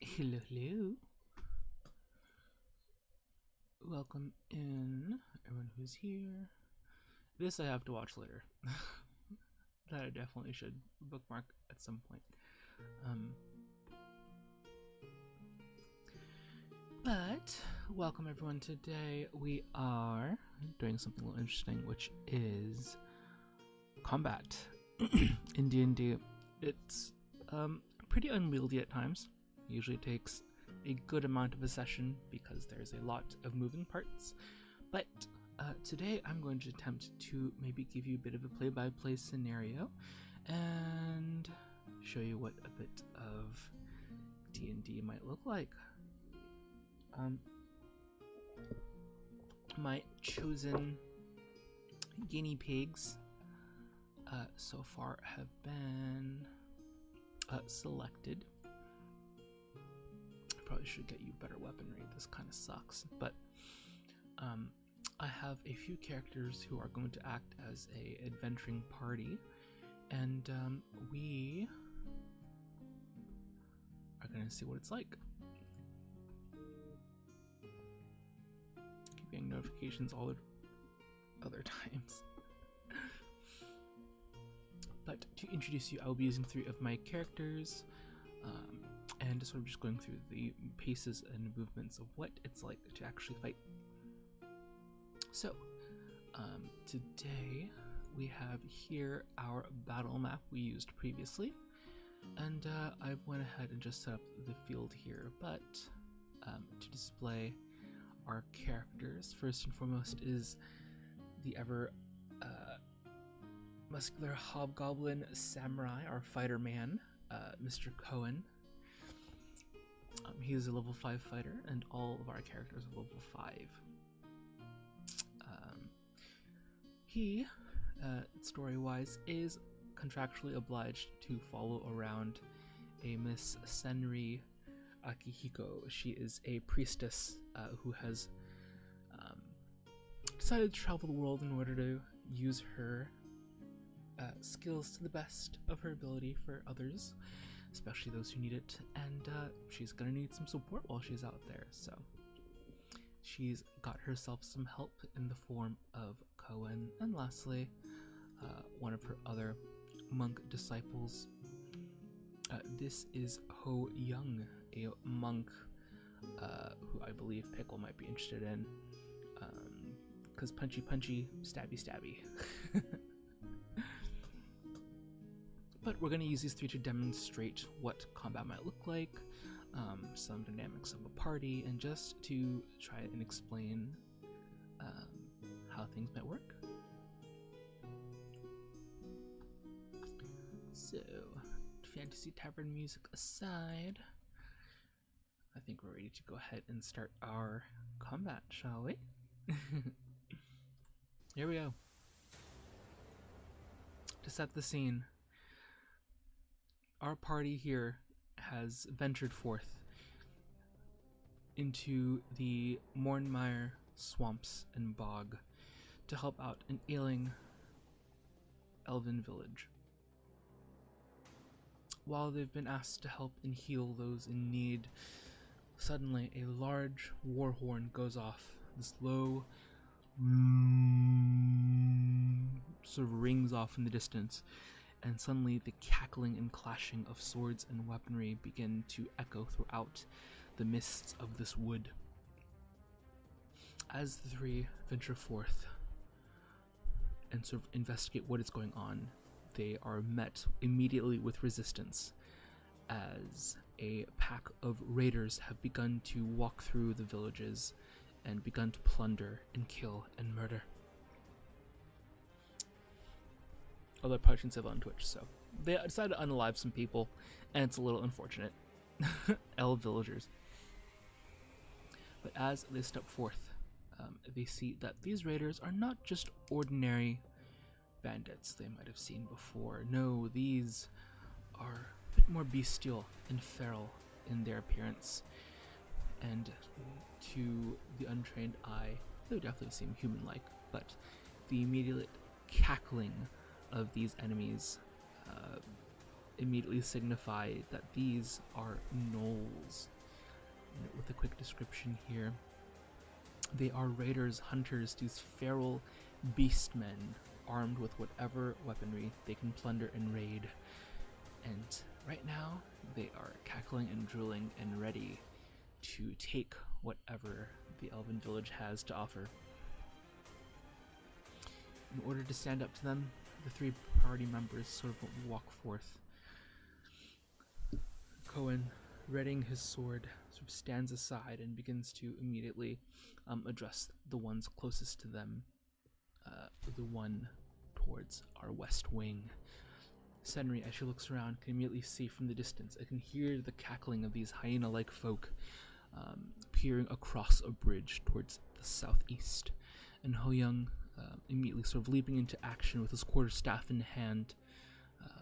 Hello, hello. Welcome in, everyone who's here. This I have to watch later. That I definitely should bookmark at some point. Um, but welcome everyone. Today we are doing something a little interesting, which is combat in D&D. It's pretty unwieldy at times. Usually takes a good amount of a session because there's a lot of moving parts, but today I'm going to attempt to maybe give you a bit of a play-by-play scenario and show you what a bit of D&D might look like. My chosen guinea pigs so far have been selected. Probably should get you better weaponry. This kind of sucks, but I have a few characters who are going to act as a adventuring party, and we are going to see what it's like. Keep getting notifications all the other times. But to introduce you, I will be using 3 of my characters. And sort of just going through the paces and movements of what it's like to actually fight. So, today we have here our battle map we used previously, and I went ahead and just set up the field here, but to display our characters, first and foremost is the ever muscular hobgoblin samurai, our fighter man, Mr. Cohen. He is a level 5 fighter, and all of our characters are level 5. He, story-wise, is contractually obliged to follow around a Miss Senri Akihiko. She is a priestess who has decided to travel the world in order to use her skills to the best of her ability for others, especially those who need it, and she's gonna need some support while she's out there, so she's got herself some help in the form of Cohen, and lastly, one of her other monk disciples. This is Ho Young, a monk who I believe Pickle might be interested in, because punchy punchy, stabby stabby. But we're going to use these 3 to demonstrate what combat might look like, some dynamics of a party, and just to try and explain how things might work. So, Fantasy Tavern music aside, I think we're ready to go ahead and start our combat, shall we? Here we go. To set the scene, our party here has ventured forth into the Mornmire swamps and bog to help out an ailing elven village. While they've been asked to help and heal those in need, suddenly a large war horn goes off. This low sort of rings off in the distance, and suddenly the cackling and clashing of swords and weaponry begin to echo throughout the mists of this wood. As the 3 venture forth and sort of investigate what is going on, they are met immediately with resistance as a pack of raiders have begun to walk through the villages and begun to plunder and kill and murder. Although I probably shouldn't say that on Twitch, so they decided to unalive some people, and it's a little unfortunate. Elf villagers. But as they step forth, they see that these raiders are not just ordinary bandits they might have seen before. No, these are a bit more bestial and feral in their appearance, and to the untrained eye, they would definitely seem human-like, but the immediate cackling of these enemies immediately signify that these are gnolls. And with a quick description here, they are raiders, hunters, these feral beastmen armed with whatever weaponry they can plunder and raid. And right now, they are cackling and drooling and ready to take whatever the elven village has to offer. In order to stand up to them, the three party members sort of walk forth. Cohen, readying his sword, sort of stands aside and begins to immediately address the ones closest to them, the one towards our west wing. Senri, as she looks around, can immediately see from the distance. I can hear the cackling of these hyena-like folk peering across a bridge towards the southeast. And Ho Young, immediately sort of leaping into action with his quarterstaff in hand,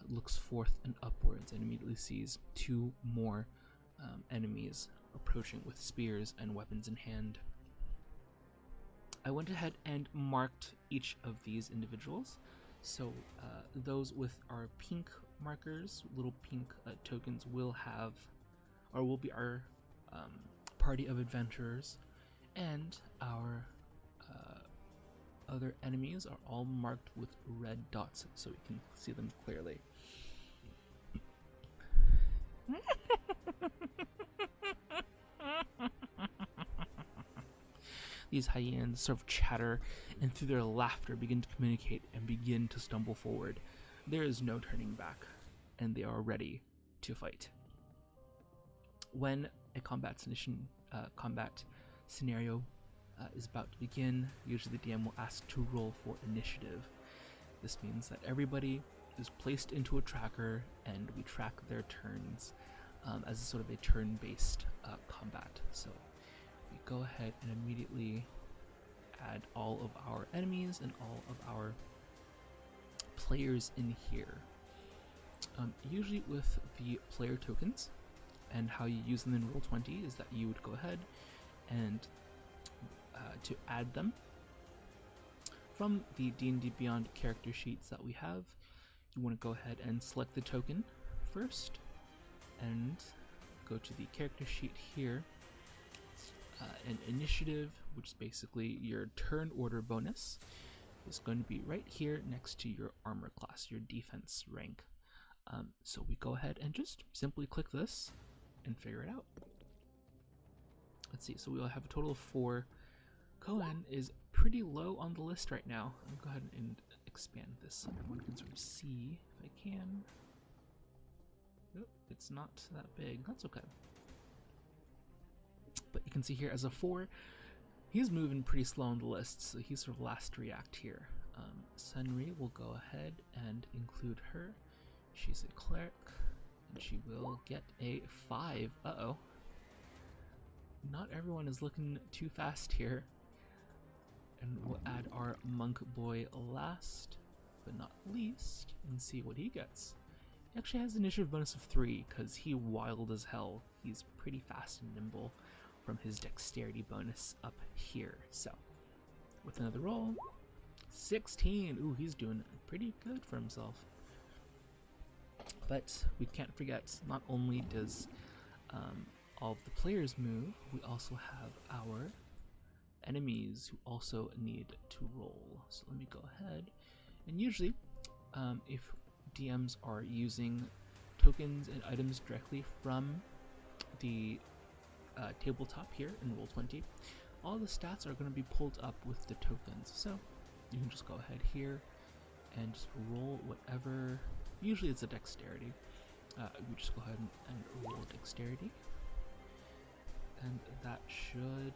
looks forth and upwards and immediately sees two more enemies approaching with spears and weapons in hand. I went ahead and marked each of these individuals. So those with our pink markers, little pink tokens, will be our party of adventurers, and our other enemies are all marked with red dots so we can see them clearly. These hyenas sort of chatter, and through their laughter begin to communicate and begin to stumble forward. There is no turning back, and they are ready to fight. When a combat scenario is about to begin, usually the DM will ask to roll for initiative. This means that everybody is placed into a tracker, and we track their turns as a sort of a turn-based combat. So we go ahead and immediately add all of our enemies and all of our players in here. Usually with the player tokens, and how you use them in Roll20 is that you would go ahead and to add them from the D&D Beyond character sheets that we have, you want to go ahead and select the token first and go to the character sheet here, and initiative, which is basically your turn order bonus, is going to be right here next to your armor class, your defense rank. So we go ahead and just simply click this and figure it out. Let's see, so we'll have a total of 4. Cohen is pretty low on the list right now. I'll go ahead and expand this so everyone can sort of see if I can. Nope, it's not that big. That's okay. But you can see here as a 4, he's moving pretty slow on the list, so he's sort of last to react here. Senri will go ahead and include her. She's a cleric, and she will get a 5. Uh-oh. Not everyone is looking too fast here. And we'll add our monk boy last, but not least, and see what he gets. He actually has an initiative bonus of 3, because he wild as hell. He's pretty fast and nimble from his dexterity bonus up here. So, with another roll, 16. Ooh, he's doing pretty good for himself. But we can't forget, not only does all of the players move, we also have our enemies who also need to roll. So let me go ahead, and usually if DMs are using tokens and items directly from the tabletop here in Roll20, all the stats are going to be pulled up with the tokens. So you can just go ahead here and just roll whatever. Usually it's a dexterity. We just go ahead and roll dexterity, and that should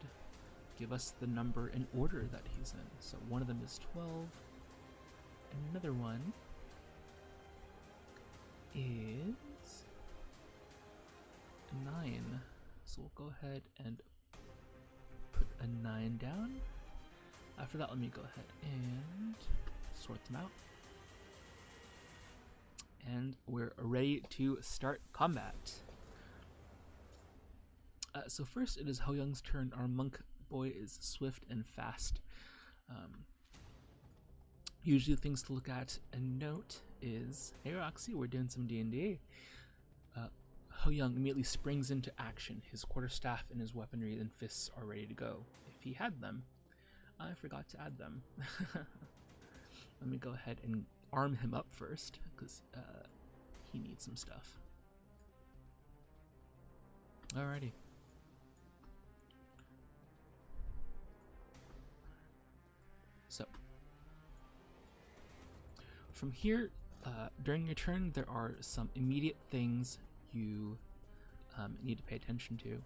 give us the number and order that he's in. So one of them is 12, and another one is 9. So we'll go ahead and put a 9 down. After that, let me go ahead and sort them out. And we're ready to start combat. So first it is Ho Young's turn. Our monk boy is swift and fast. Usually things to look at and note is, hey Roxy, we're doing some D&D. Ho Young immediately springs into action. His quarterstaff and his weaponry and fists are ready to go. If he had them, I forgot to add them. Let me go ahead and arm him up first, because he needs some stuff. Alrighty. So, from here, during your turn, there are some immediate things you need to pay attention to.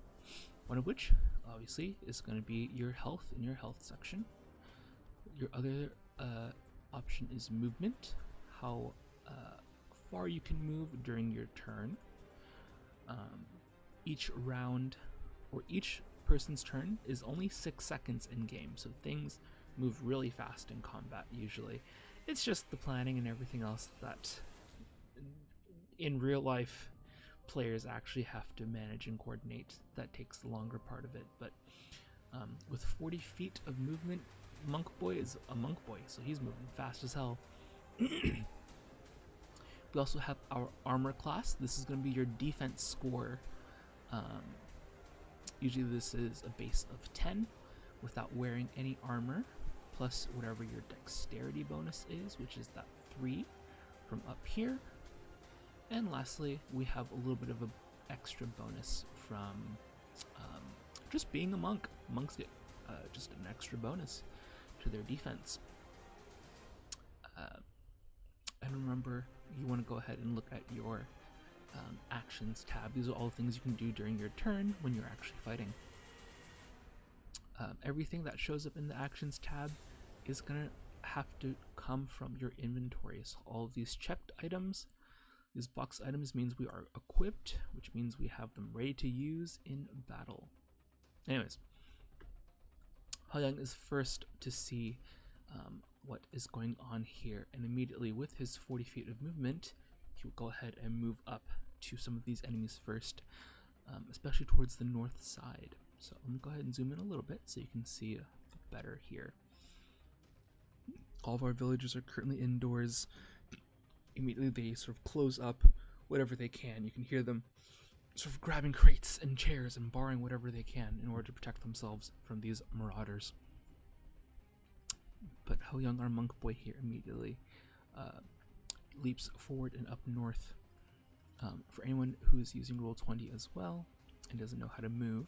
One of which, obviously, is going to be your health in your health section. Your other option is movement, how far you can move during your turn. Each round, or each person's turn, is only 6 seconds in game, so things move really fast in combat usually. It's just the planning and everything else that in real life players actually have to manage and coordinate that takes the longer part of it. But with 40 feet of movement, Monk Boy is a Monk Boy, so he's moving fast as hell. We also have our armor class. This is going to be your defense score. Usually this is a base of 10 without wearing any armor, plus whatever your dexterity bonus is, which is that 3 from up here. And lastly, we have a little bit of an extra bonus from just being a monk. Monks get just an extra bonus to their defense. And remember, you want to go ahead and look at your actions tab. These are all the things you can do during your turn when you're actually fighting. Everything that shows up in the actions tab is going to have to come from your inventory. So all of these checked items, these box items, means we are equipped, which means we have them ready to use in battle. Anyways, Ho Young is first to see what is going on here, and immediately with his 40 feet of movement, he will go ahead and move up to some of these enemies first, especially towards the north side. So let me go ahead and zoom in a little bit so you can see better here. All of our villagers are currently indoors. Immediately they sort of close up whatever they can. You can hear them sort of grabbing crates and chairs and borrowing whatever they can in order to protect themselves from these marauders. But Ho Young, our Monk Boy here, immediately leaps forward and up north. For anyone who is using Roll20 as well and doesn't know how to move,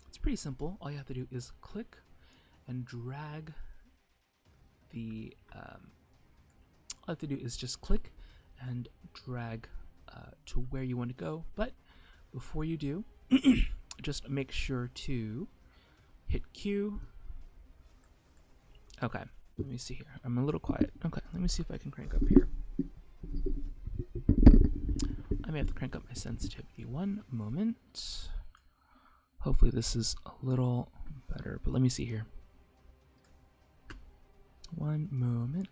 it's pretty simple. All you have to do is click and drag the all you have to do is just click and drag to where you want to go. But before you do, just make sure to hit Q. Okay, let me see here. I'm a little quiet. Okay, let me see if I can crank up here. I may have to crank up my sensitivity. One moment. Hopefully this is a little better, but let me see here. One moment.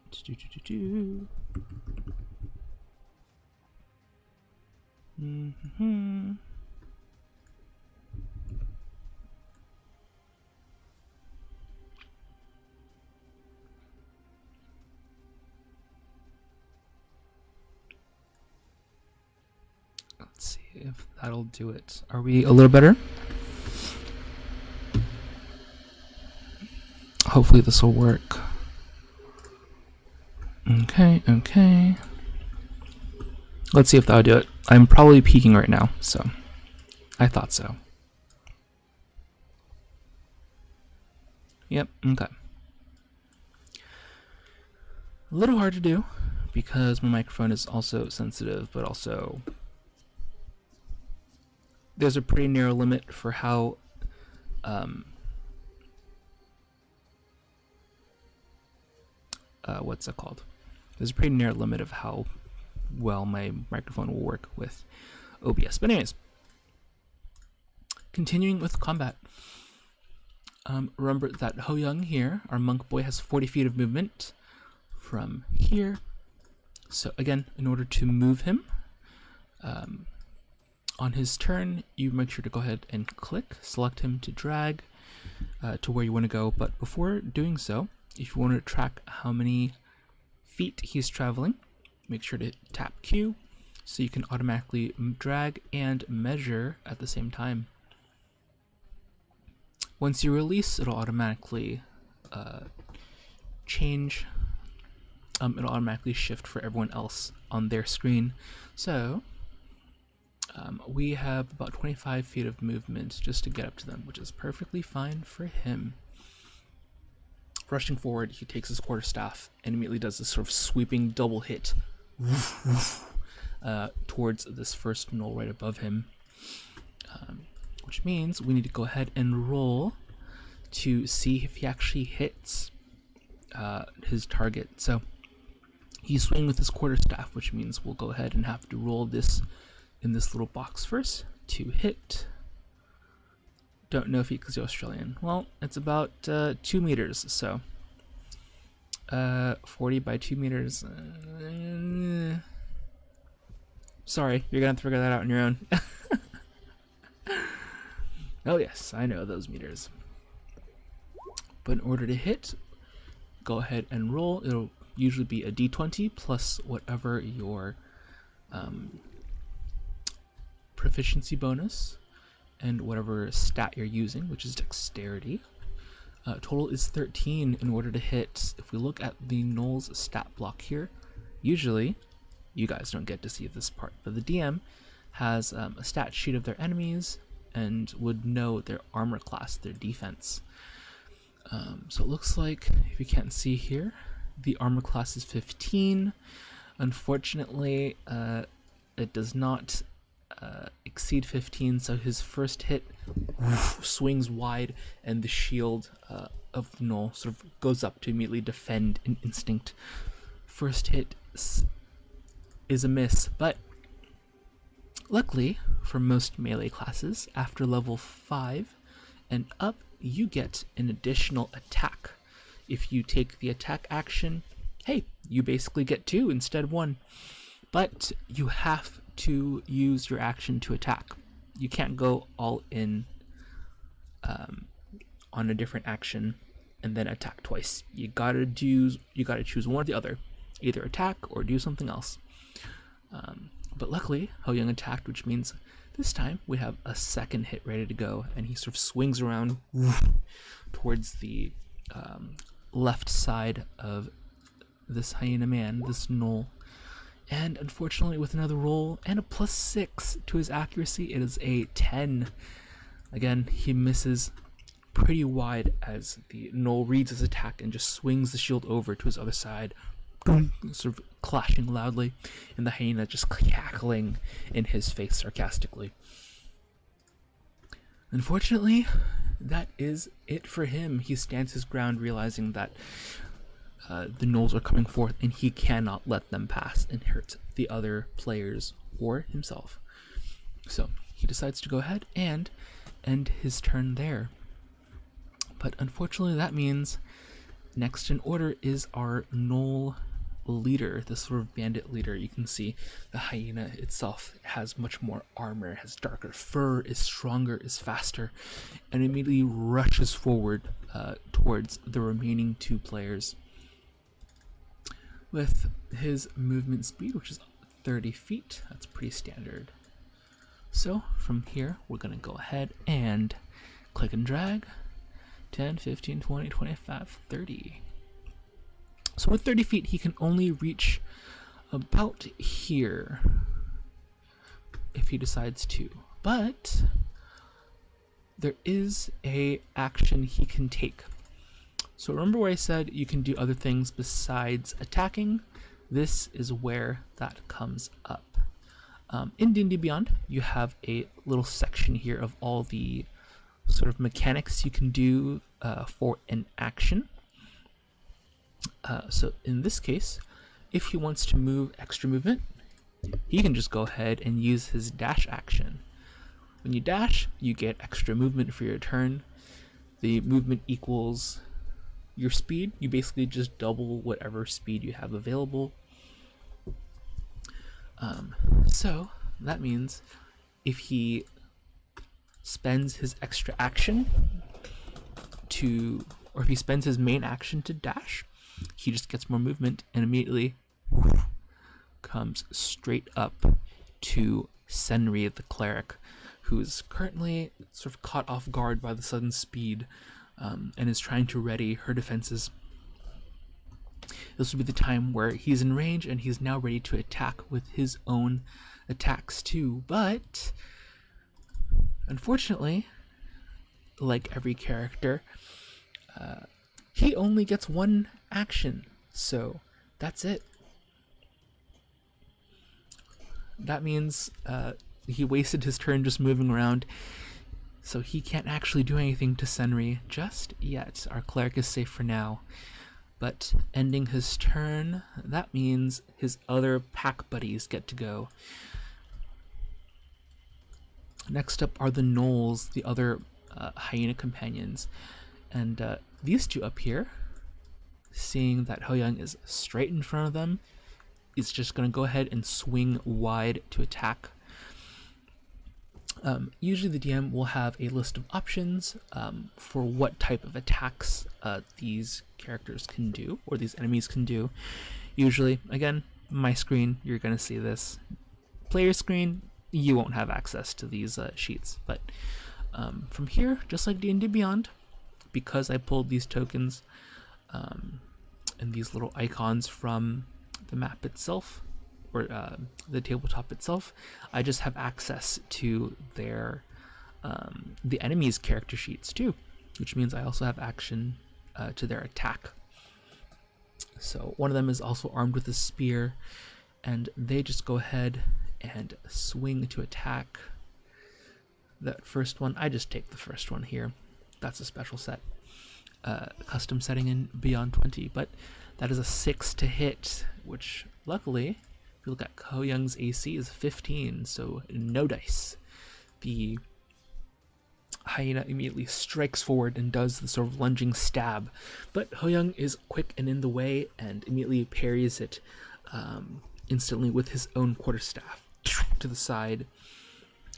Let's see if that'll do it. Are we a little better? Hopefully this will work. Okay. Let's see if that'll do it. I'm probably peaking right now, so I thought so. Yep, okay. A little hard to do because my microphone is also sensitive, but also there's a pretty narrow limit for how what's it called? There's a pretty narrow limit of how well my microphone will work with OBS. But anyways, continuing with combat. Remember that Ho Young here, our Monk Boy, has 40 feet of movement from here. So again, in order to move him, on his turn, you make sure to go ahead and click, select him to drag to where you want to go. But before doing so, if you want to track how many feet he's traveling, make sure to tap Q so you can automatically drag and measure at the same time. Once you release, it'll automatically change. It'll automatically shift for everyone else on their screen. So we have about 25 feet of movement just to get up to them, which is perfectly fine for him. Rushing forward, he takes his quarterstaff and immediately does this sort of sweeping double hit towards this first gnoll right above him, which means we need to go ahead and roll to see if he actually hits his target. So he's swinging with his quarterstaff, which means we'll go ahead and have to roll this in this little box first to hit. Don't know if he's Australian. Well, it's about 2 meters, so 40 by 2 meters. Sorry, you're gonna have to figure that out on your own. Oh yes, I know those meters. But in order to hit, go ahead and roll. It'll usually be a d20 plus whatever your proficiency bonus and whatever stat you're using, which is dexterity. Total is 13 in order to hit. If we look at the Gnoll's stat block here, usually you guys don't get to see this part, but the DM has a stat sheet of their enemies and would know their armor class, their defense. So it looks like, if you can't see here, the armor class is 15. Unfortunately, it does not exceed 15, so his first hit swings wide and the shield of Gnoll sort of goes up to immediately defend an instinct. First hit is a miss, but luckily for most melee classes, after level 5 and up, you get an additional attack. If you take the attack action, hey, you basically get 2 instead of 1. But you have to use your action to attack. You can't go all in on a different action and then attack twice. You gotta choose one or the other, either attack or do something else. But luckily, Ho Young attacked, which means this time we have a second hit ready to go, and he sort of swings around towards the left side of this hyena man, this Gnoll. And unfortunately, with another roll and a +6 to his accuracy, it is a 10. Again, he misses pretty wide as the Gnoll reads his attack and just swings the shield over to his other side, sort of clashing loudly, and the hyena just cackling in his face sarcastically. Unfortunately, that is it for him. He stands his ground, realizing that the Gnolls are coming forth and he cannot let them pass and hurt the other players or himself. So he decides to go ahead and end his turn there. But unfortunately, that means next in order is our Gnoll leader, this sort of bandit leader. You can see the hyena itself has much more armor, has darker fur, is stronger, is faster, and immediately rushes forward towards the remaining 2 players with his movement speed, which is 30 feet. That's pretty standard. So from here, we're going to go ahead and click and drag 10, 15, 20, 25, 30. So with 30 feet, he can only reach about here if he decides to. But there is a action he can take. So remember where I said you can do other things besides attacking? This is where that comes up. In D&D Beyond, you have a little section here of all the sort of mechanics you can do for an action. So in this case, if he wants to move extra movement, he can just go ahead and use his dash action. When you dash, you get extra movement for your turn. The movement equals your speed. You basically just double whatever speed you have available. So that means if he spends his extra action or if he spends his main action to dash, he just gets more movement and immediately comes straight up to Senri, the cleric, who's currently sort of caught off guard by the sudden speed, and is trying to ready her defenses. This would be the time where he's in range and he's now ready to attack with his own attacks too. But unfortunately, like every character, he only gets one action, so that's it. That means he wasted his turn just moving around, so he can't actually do anything to Senri just yet. Our cleric is safe for now, but ending his turn, that means his other pack buddies get to go. Next up are the gnolls, the other hyena companions, and these two up here, seeing that Hou-Young is straight in front of them, is just going to go ahead and swing wide to attack. Usually the DM will have a list of options for what type of attacks these characters can do, or these enemies can do. Usually, again, my screen, you're going to see this. Player screen, you won't have access to these sheets, but from here, just like D&D Beyond, because I pulled these tokens and these little icons from the map itself, or the tabletop itself, I just have access to their the enemy's character sheets too, which means I also have action to their attack. So one of them is also armed with a spear, and they just go ahead and swing to attack. That first one, I just take the first one here. That's a special set, custom setting in Beyond 20, but that is a 6 to hit, which luckily, if you look at Hou-Young's AC is 15, so no dice. The hyena immediately strikes forward and does the sort of lunging stab, but Hou-Young is quick and in the way and immediately parries it instantly with his own quarterstaff to the side,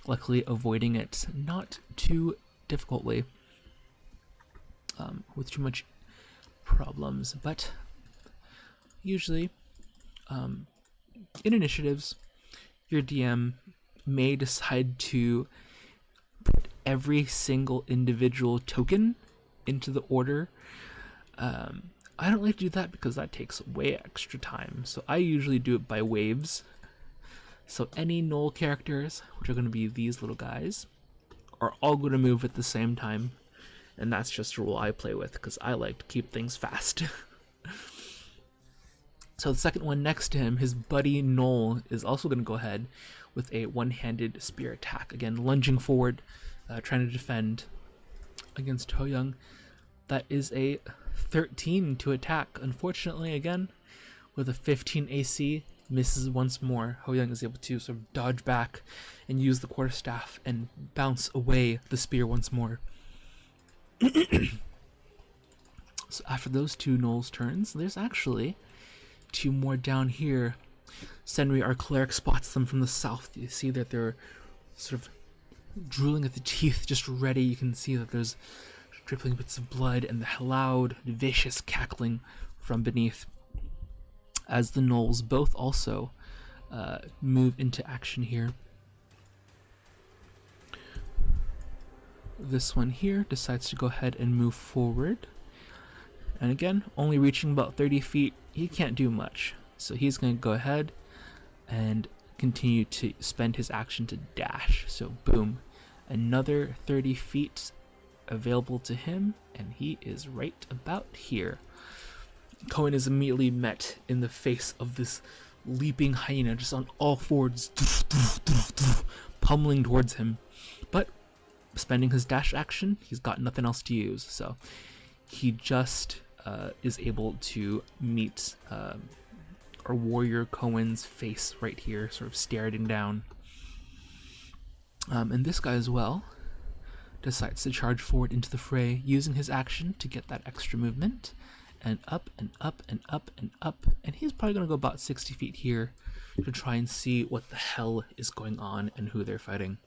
luckily avoiding it not too difficultly with too much problems. But usually in initiatives, your DM may decide to put every single individual token into the order. I don't like to do that because that takes way extra time, so I usually do it by waves. So any gnoll characters, which are going to be these little guys, are all going to move at the same time, and that's just a rule I play with because I like to keep things fast. So the second one next to him, his buddy Gnoll, is also going to go ahead with a one-handed spear attack. Again, lunging forward, trying to defend against Hou-Young. That is a 13 to attack. Unfortunately, again, with a 15 AC, misses once more. Hou-Young is able to sort of dodge back and use the quarterstaff and bounce away the spear once more. So after those two Gnolls' turns, there's actually two more down here. Senri, our cleric, spots them from the south. You see that they're sort of drooling at the teeth, just ready. You can see that there's dripping bits of blood and the loud, vicious cackling from beneath, as the Gnolls both also move into action here. This one here decides to go ahead and move forward. And again, only reaching about 30 feet, he can't do much. So he's going to go ahead and continue to spend his action to dash. So boom, another 30 feet available to him, and he is right about here. Cohen is immediately met in the face of this leaping hyena, just on all fours, pummeling towards him. But spending his dash action, he's got nothing else to use, so he just is able to meet our warrior Cohen's face right here, sort of staring down. And this guy as well decides to charge forward into the fray, using his action to get that extra movement, and up and up and up and up, and he's probably going to go about 60 feet here to try and see what the hell is going on and who they're fighting.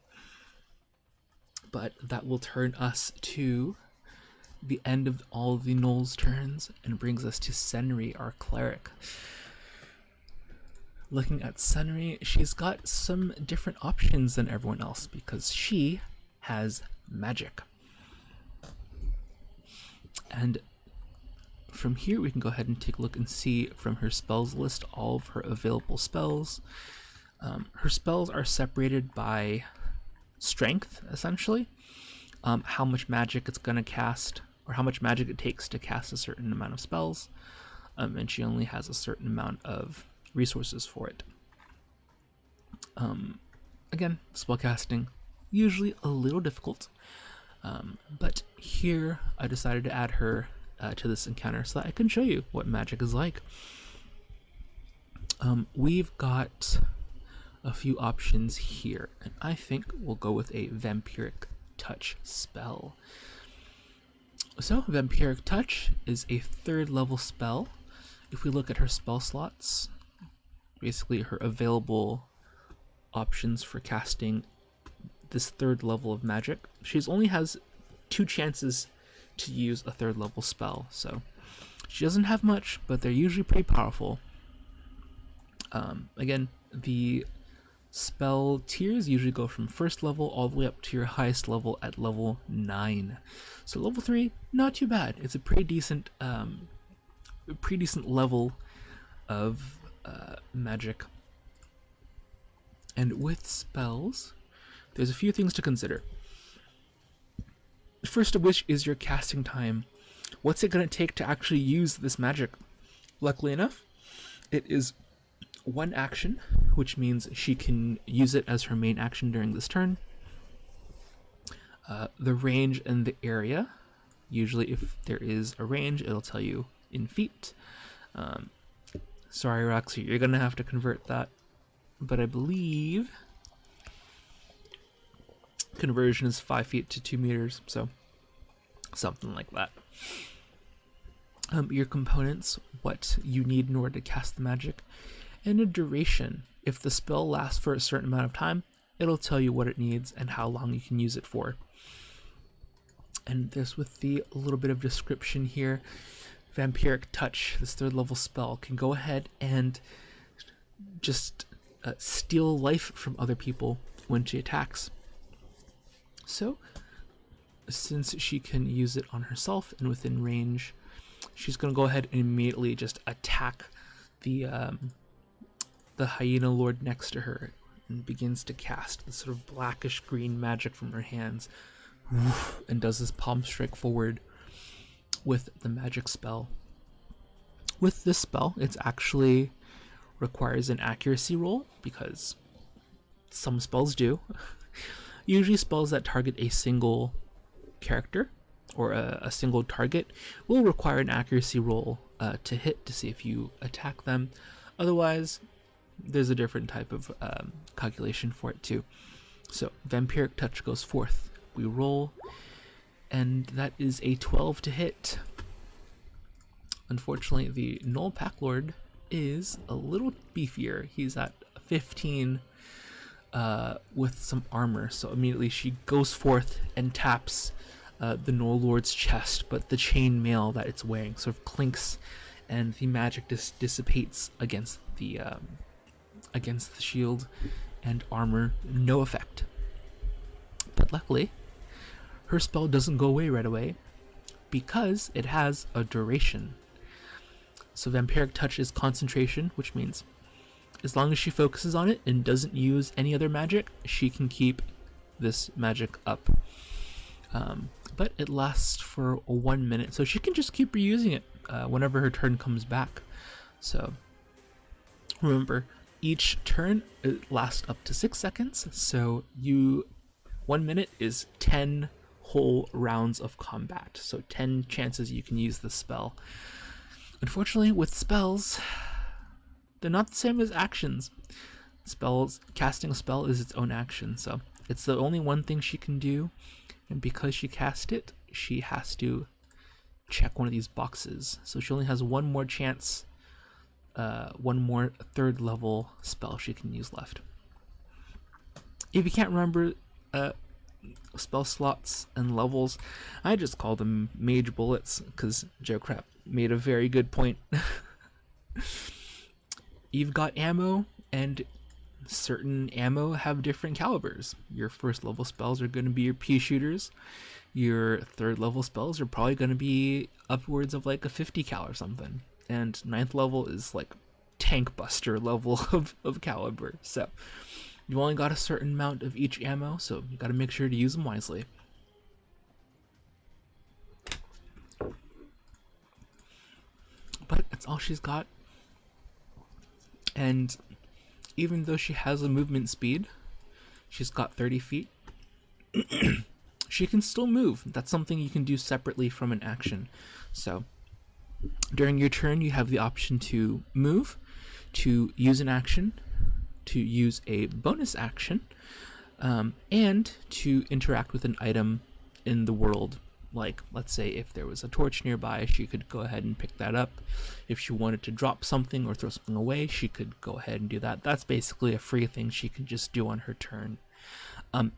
But that will turn us to the end of all the Gnolls' turns and brings us to Senri, our cleric. looking at Sunray, she's got some different options than everyone else because she has magic. And from here we can go ahead and take a look and see from her spells list all of her available spells. Her spells are separated by strength, essentially. How much magic it's going to cast, or how much magic it takes to cast a certain amount of spells. And she only has a certain amount of resources for it. Again, spellcasting, usually a little difficult. But here I decided to add her to this encounter so that I can show you what magic is like. We've got a few options here, and I think we'll go with a Vampiric Touch spell. So Vampiric Touch is a 3rd level spell. If we look at her spell slots, basically her available options for casting this 3rd level of magic, she only has 2 chances to use a 3rd level spell, so she doesn't have much, but they're usually pretty powerful. Again, the spell tiers usually go from 1st level all the way up to your highest level at level 9. So level 3, not too bad. It's a pretty decent level of magic. And with spells, there's a few things to consider. First of which is your casting time. What's it going to take to actually use this magic? Luckily enough, it is 1 action, which means she can use it as her main action during this turn. The range and the area, usually if there is a range, it'll tell you in feet. Sorry, Roxy, you're going to have to convert that. But I believe conversion is 5 feet to 2 meters, so something like that. Your components, what you need in order to cast the magic, and a duration. If the spell lasts for a certain amount of time, it'll tell you what it needs and how long you can use it for. And this with the little bit of description here, Vampiric Touch, this 3rd level spell, can go ahead and just steal life from other people when she attacks. So, since she can use it on herself and within range, she's going to go ahead and immediately just attack the hyena lord next to her and begins to cast this sort of blackish green magic from her hands and does this palm strike forward with the magic spell. With this spell, it actually requires an accuracy roll because some spells do. Usually spells that target a single character or a single target will require an accuracy roll to hit to see if you attack them. Otherwise, there's a different type of calculation for it too. So Vampiric Touch goes forth. We roll, and that is a 12 to hit. Unfortunately, the Gnoll Pack Lord is a little beefier. He's at 15 with some armor, so immediately she goes forth and taps the Gnoll Lord's chest, but the chain mail that it's wearing sort of clinks, and the magic dissipates against the shield and armor. No effect. But luckily, her spell doesn't go away right away because it has a duration. So Vampiric Touch is concentration, which means as long as she focuses on it and doesn't use any other magic, she can keep this magic up. But it lasts for 1 minute, so she can just keep reusing it whenever her turn comes back. So remember, each turn it lasts up to 6 seconds, so 1 minute is 10 whole rounds of combat, so 10 chances you can use the spell. Unfortunately, with spells, they're not the same as actions. Casting a spell is its own action, so it's the only one thing she can do, and because she cast it, she has to check one of these boxes. So she only has one more chance, one more 3rd level spell she can use left. If you can't remember spell slots and levels, I just call them mage bullets because Joe Crap made a very good point. You've got ammo and certain ammo have different calibers. Your first level spells are going to be your pea shooters. Your third level spells are probably going to be upwards of like a 50 cal or something. And ninth level is like tank buster level of caliber. So you only got a certain amount of each ammo, so you got to make sure to use them wisely. But that's all she's got. And even though she has a movement speed, she's got 30 feet, she can still move. That's something you can do separately from an action. So during your turn, you have the option to move, to use an action, to use a bonus action, and to interact with an item in the world. Like, let's say if there was a torch nearby, she could go ahead and pick that up. If she wanted to drop something or throw something away, she could go ahead and do that. That's basically a free thing she can just do on her turn.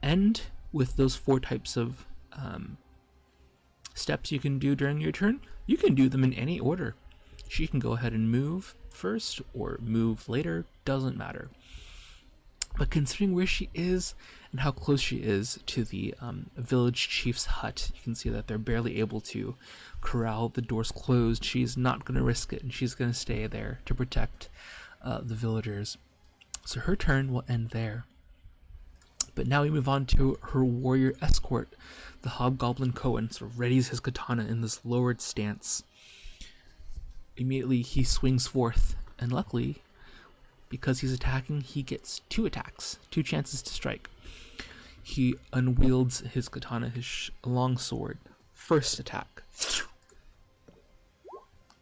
And with those 4 types of steps you can do during your turn, you can do them in any order. She can go ahead and move first or move later, doesn't matter. But considering where she is and how close she is to the village chief's hut, you can see that they're barely able to corral. The door's closed. She's not going to risk it, and she's going to stay there to protect the villagers. So her turn will end there. But now we move on to her warrior escort. The hobgoblin Cohen sort of readies his katana in this lowered stance. Immediately he swings forth, and luckily, because he's attacking, he gets 2 attacks, 2 chances to strike. He unwields his katana, his long sword. First attack.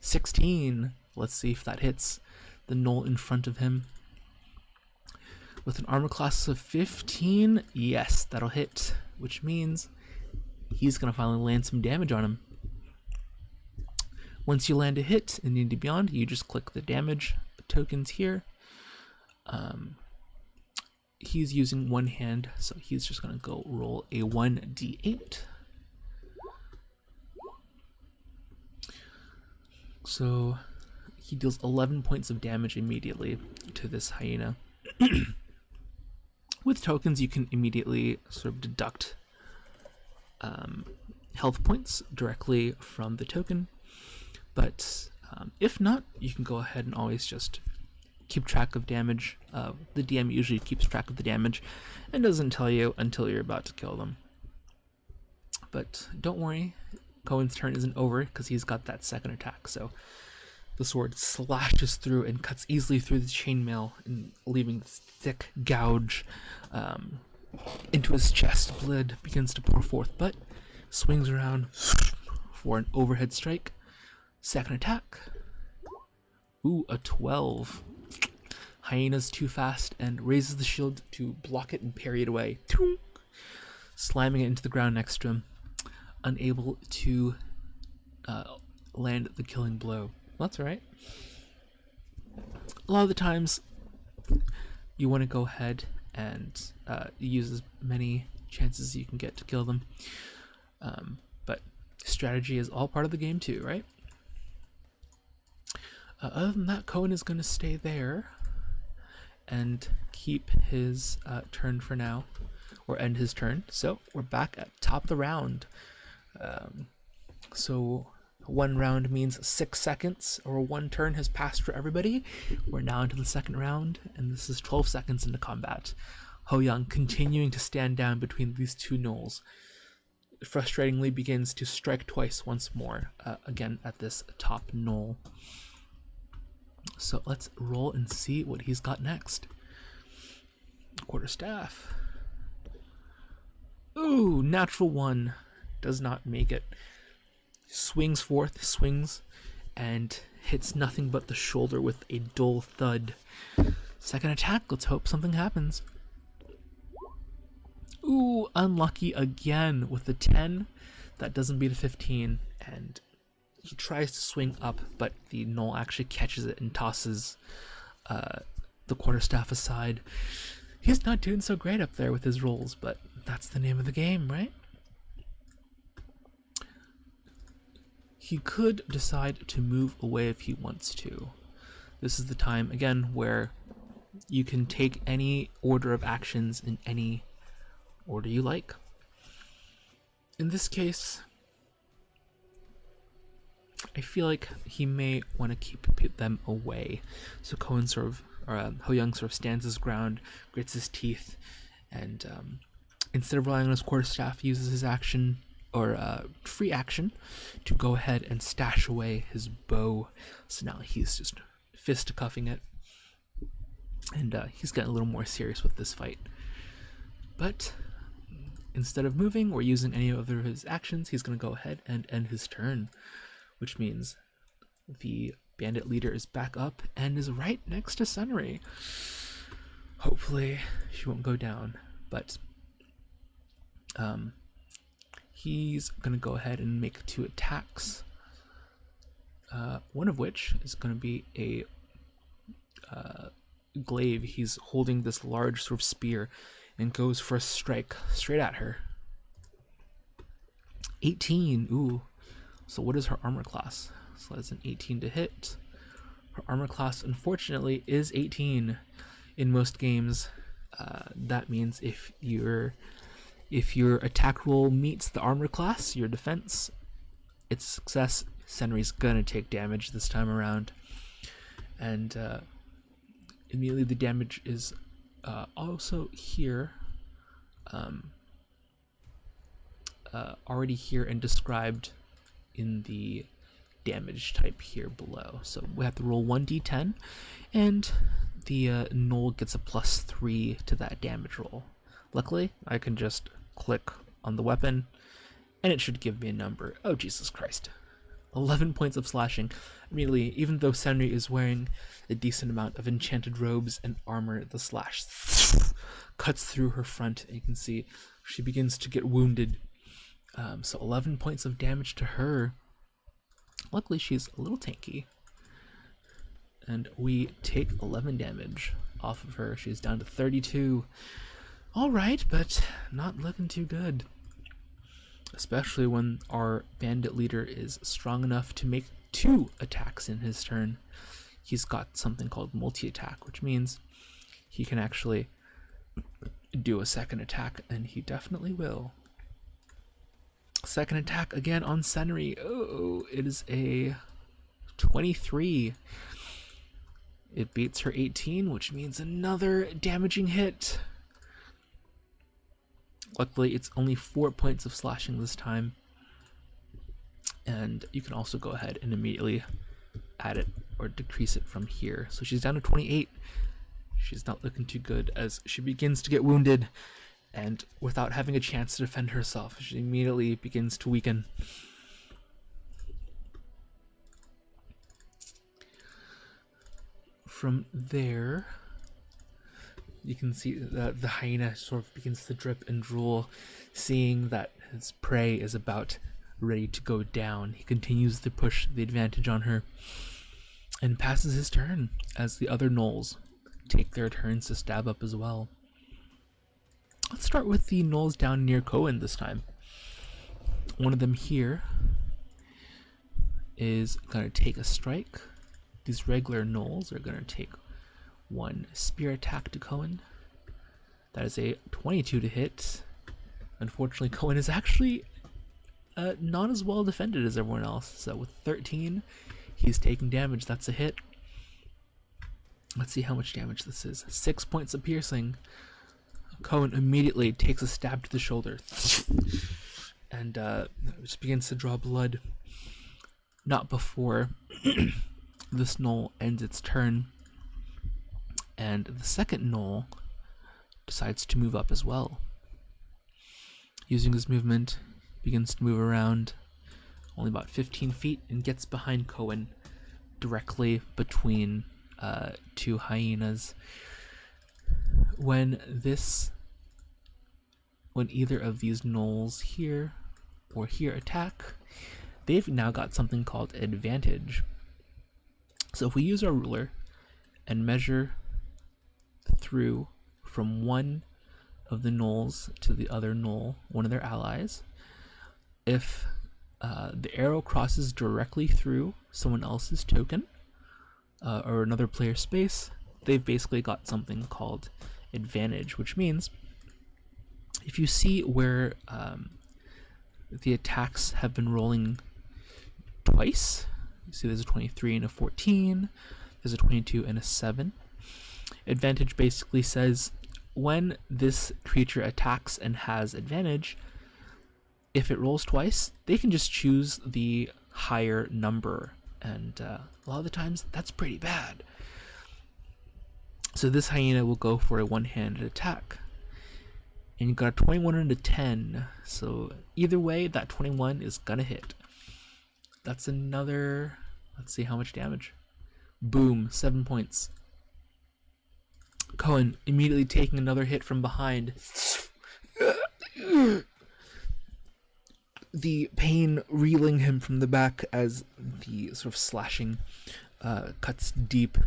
16. Let's see if that hits the gnoll in front of him. With an armor class of 15, yes, that'll hit, which means he's going to finally land some damage on him. Once you land a hit in D&D Beyond, you just click the damage tokens here. He's using one hand, so he's just gonna go roll a 1d8. So he deals 11 points of damage immediately to this hyena. With tokens, you can immediately sort of deduct health points directly from the token, but if not, you can go ahead and always just keep track of damage. The DM usually keeps track of the damage and doesn't tell you until you're about to kill them. But don't worry, Cohen's turn isn't over because he's got that second attack. So the sword slashes through and cuts easily through the chainmail, and leaving this thick gouge into his chest. Blood begins to pour forth, but swings around for an overhead strike. Second attack. Ooh, a 12. Hyena's too fast and raises the shield to block it and parry it away, slamming it into the ground next to him, unable to land the killing blow. That's alright. A lot of the times you want to go ahead and use as many chances as you can get to kill them, but strategy is all part of the game too, right? Other than that, Cohen is going to stay there and keep his turn for now, or end his turn. So we're back at top of the round. So 1 round means 6 seconds, or 1 turn has passed for everybody. We're now into the second round, and this is 12 seconds into combat. Ho Young continuing to stand down between these 2 gnolls, frustratingly begins to strike twice once more, again at this top gnoll. So let's roll and see what he's got next. Quarterstaff. Ooh, natural 1. Does not make it. Swings forth, swings, and hits nothing but the shoulder with a dull thud. Second attack, let's hope something happens. Ooh, unlucky again with the 10. That doesn't beat a 15, and he tries to swing up, but the gnoll actually catches it and tosses the quarterstaff aside. He's not doing so great up there with his rolls, but that's the name of the game, right? He could decide to move away if he wants to. This is the time, again, where you can take any order of actions in any order you like. In this case, I feel like he may want to keep them away. So Cohen sort of, or Ho Young sort of stands his ground, grits his teeth, and instead of relying on his quarterstaff, uses his action, or free action, to go ahead and stash away his bow. So now he's just fisticuffing it, and he's getting a little more serious with this fight. But instead of moving or using any of his actions, he's going to go ahead and end his turn, which means the bandit leader is back up and is right next to Sunry. Hopefully she won't go down, but he's going to go ahead and make 2 attacks, one of which is going to be a glaive. He's holding this large sort of spear and goes for a strike straight at her. 18. Ooh. So what is her armor class? So that's an 18 to hit. Her armor class, unfortunately, is 18 in most games. That means if your attack roll meets the armor class, your defense, it's a success. Sunry's gonna take damage this time around, and immediately the damage is also here, already here and described in the damage type here below. So we have to roll 1d10, and the gnoll gets a +3 to that damage roll. Luckily, I can just click on the weapon, and it should give me a number. Oh, Jesus Christ. 11 points of slashing. Immediately, even though Sunry is wearing a decent amount of enchanted robes and armor, the slash cuts through her front, and you can see she begins to get wounded. So 11 points of damage to her. Luckily, she's a little tanky. And we take 11 damage off of her. She's down to 32. Alright, but not looking too good. Especially when our bandit leader is strong enough to make 2 attacks in his turn. He's got something called multi-attack, which means he can actually do a second attack, and he definitely will. Second attack again on Sunry. Oh, it is a 23. It beats her 18, which means another damaging hit. Luckily, it's only 4 points of slashing this time. And you can also go ahead and immediately add it or decrease it from here. So she's down to 28. She's not looking too good as she begins to get wounded. And without having a chance to defend herself, she immediately begins to weaken. From there, you can see that the hyena sort of begins to drip and drool, seeing that his prey is about ready to go down. He continues to push the advantage on her and passes his turn as the other gnolls take their turns to stab up as well. Let's start with the gnolls down near Cohen this time. One of them here is going to take a strike. These regular gnolls are going to take 1 spear attack to Cohen. That is a 22 to hit. Unfortunately, Cohen is actually not as well defended as everyone else. So with 13, he's taking damage. That's a hit. Let's see how much damage this is. 6 points of piercing. Cohen immediately takes a stab to the shoulder and just begins to draw blood. Not before this gnoll ends its turn, and the second gnoll decides to move up as well. Using his movement, begins to move around only about 15 feet and gets behind Cohen, directly between 2 hyenas. When either of these gnolls here or here attack, they've now got something called advantage. So if we use our ruler and measure through from one of the gnolls to the other gnoll, one of their allies, if the arrow crosses directly through someone else's token or another player's space, they've basically got something called advantage, which means if you see where the attacks have been rolling twice, you see there's a 23 and a 14, there's a 22 and a 7. Advantage basically says when this creature attacks and has advantage, if it rolls twice, they can just choose the higher number, and a lot of the times that's pretty bad. So this hyena will go for a one-handed attack. And you got a 21 and a 10. So either way, that 21 is gonna hit. That's another, let's see how much damage. Boom, 7 points. Cohen immediately taking another hit from behind. The pain reeling him from the back as the sort of slashing cuts deep.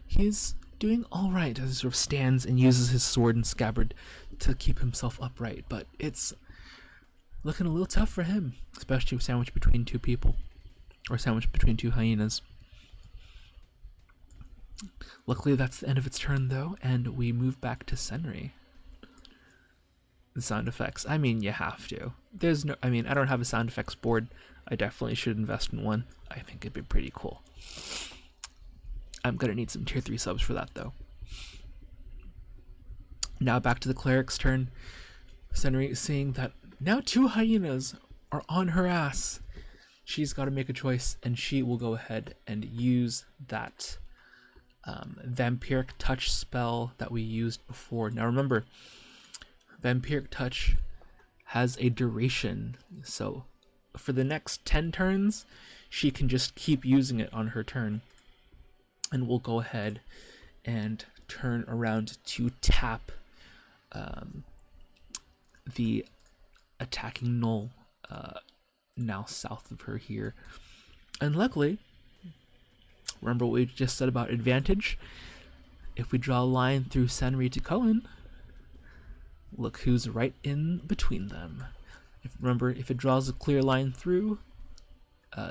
He's doing all right as he sort of stands and uses his sword and scabbard to keep himself upright, but it's looking a little tough for him, especially sandwiched between two people, or sandwiched between two hyenas. Luckily, that's the end of its turn, though, and we move back to Senri. The sound effects. I mean, you have to. There's no. I mean, I don't have a sound effects board. I definitely should invest in one. I think it'd be pretty cool. I'm gonna need some tier 3 subs for that, though. Now back to the cleric's turn. Senri seeing that now 2 hyenas are on her ass. She's got to make a choice, and she will go ahead and use that vampiric touch spell that we used before. Now remember, vampiric touch has a duration, so for the next 10 turns, she can just keep using it on her turn. And we'll go ahead and turn around to tap the attacking gnoll now south of her here. And luckily, remember what we just said about advantage? If we draw a line through Senri to Cohen, look who's right in between them. Remember, if it draws a clear line through,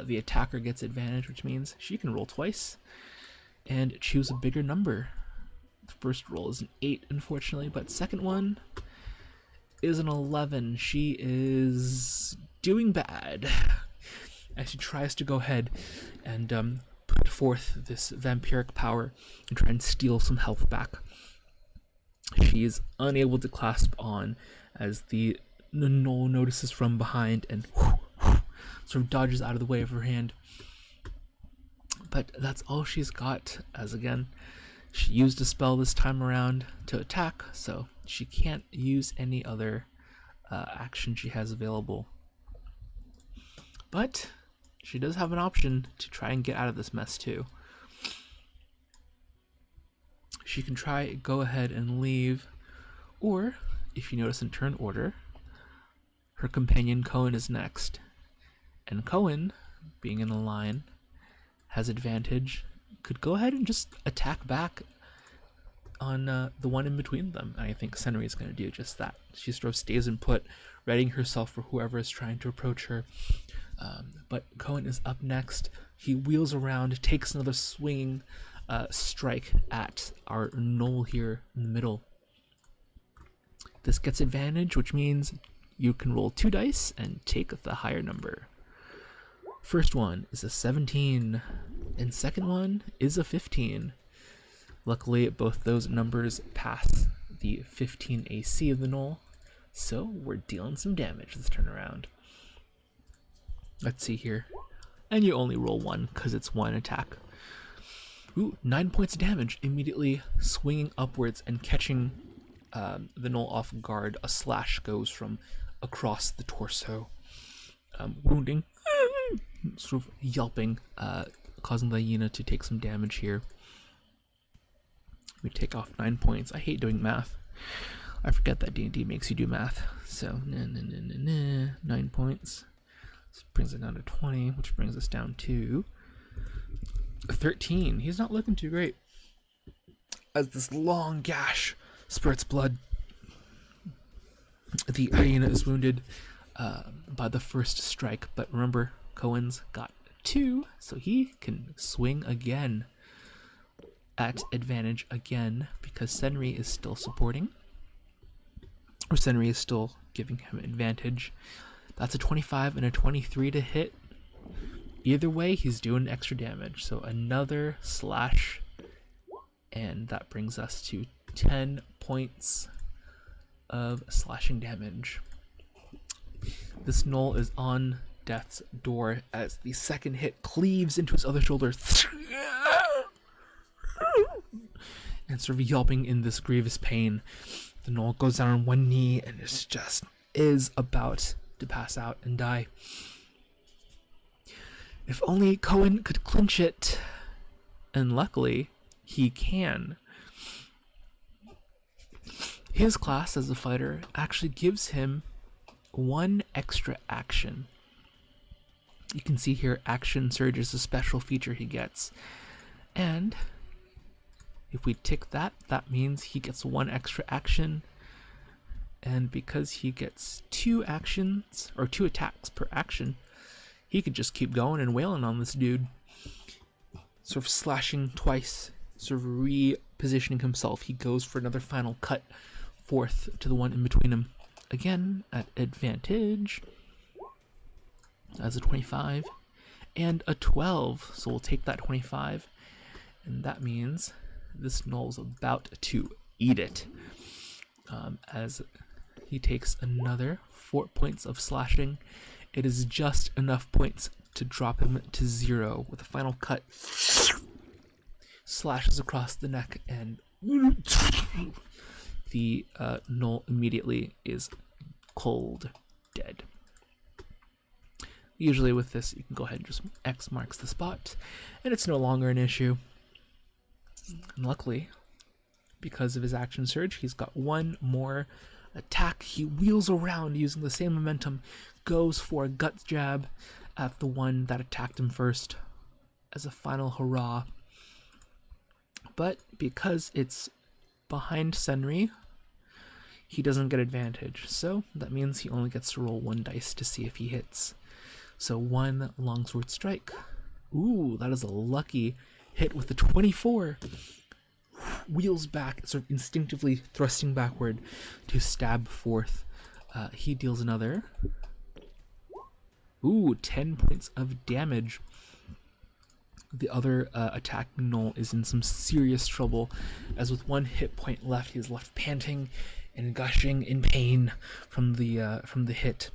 the attacker gets advantage, which means she can roll twice and choose a bigger number. The first roll is an 8, unfortunately, but second one is an 11. She is doing bad as she tries to go ahead and put forth this vampiric power and try and steal some health back. She is unable to clasp on as the gnoll notices from behind and sort of dodges out of the way of her hand. But that's all she's got, as again, she used a spell this time around to attack, so she can't use any other action she has available. But she does have an option to try and get out of this mess too. She can try go ahead and leave, or if you notice in turn order, her companion Cohen is next. And Cohen, being in a line, has advantage, could go ahead and just attack back on the one in between them. And I think Senri is going to do just that. She sort of stays in put, readying herself for whoever is trying to approach her. But Cohen is up next. He wheels around, takes another swinging strike at our gnoll here in the middle. This gets advantage, which means you can roll 2 dice and take the higher number. First one is a 17, and second one is a 15. Luckily, both those numbers pass the 15 AC of the gnoll, so we're dealing some damage this turn around. Let's see here. And you only roll 1 because it's 1 attack. Ooh, 9 points of damage, immediately swinging upwards and catching the gnoll off guard. A slash goes from across the torso, wounding, sort of yelping, causing the hyena to take some damage here. We take off 9 points. I hate doing math. I forget that D&D makes you do math. So, 9 points. This brings it down to 20, which brings us down to 13. He's not looking too great, as this long gash spurts blood. The hyena is wounded by the first strike, but remember, Cohen's got 2, so he can swing again. at advantage again because Senri is still supporting. Or Senri is still giving him advantage. That's a 25 and a 23 to hit. Either way, he's doing extra damage. So another slash. And that brings us to 10 points of slashing damage. This Gnoll is on death's door as the second hit cleaves into his other shoulder. And sort of yelping in this grievous pain. The Gnoll goes down on one knee and is about to pass out and die. If only Cohen could clinch it. And luckily, he can. His class as a fighter actually gives him one extra action. You can see here Action Surge is a special feature he gets. And if we tick that, that means he gets one extra action. And because he gets 2 actions, or 2 attacks per action, he could just keep going and wailing on this dude. Sort of slashing twice, sort of repositioning himself. He goes for another final cut forth to the one in between him. Again, at advantage. As a 25 and a 12. So we'll take that 25. And that means this Gnoll's about to eat it. As he takes another 4 points of slashing. It is just enough points to drop him to 0 with a final cut. Slashes across the neck and the Gnoll immediately is cold dead. Usually with this, you can go ahead and just X marks the spot, and it's no longer an issue. And luckily, because of his action surge, he's got one more attack. He wheels around using the same momentum, goes for a gut jab at the one that attacked him first as a final hurrah. But because it's behind Senri, he doesn't get advantage. So that means he only gets to roll 1 dice to see if he hits. So 1 longsword strike. Ooh, that is a lucky hit with the 24. Wheels back, sort of instinctively thrusting backward to stab forth. He deals another. Ooh, 10 points of damage. The other attacking Gnoll is in some serious trouble, as with 1 hit point left, he is left panting and gushing in pain from the hit.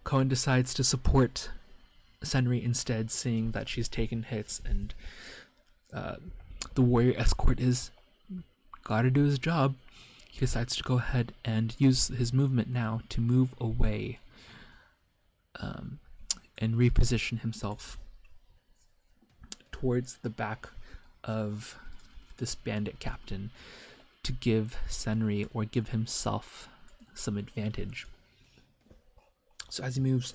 Cohen decides to support Senri instead, seeing that she's taken hits, and the warrior escort is gotta do his job. He decides to go ahead and use his movement now to move away and reposition himself towards the back of this bandit captain to give Senri, or give himself, some advantage. So as he moves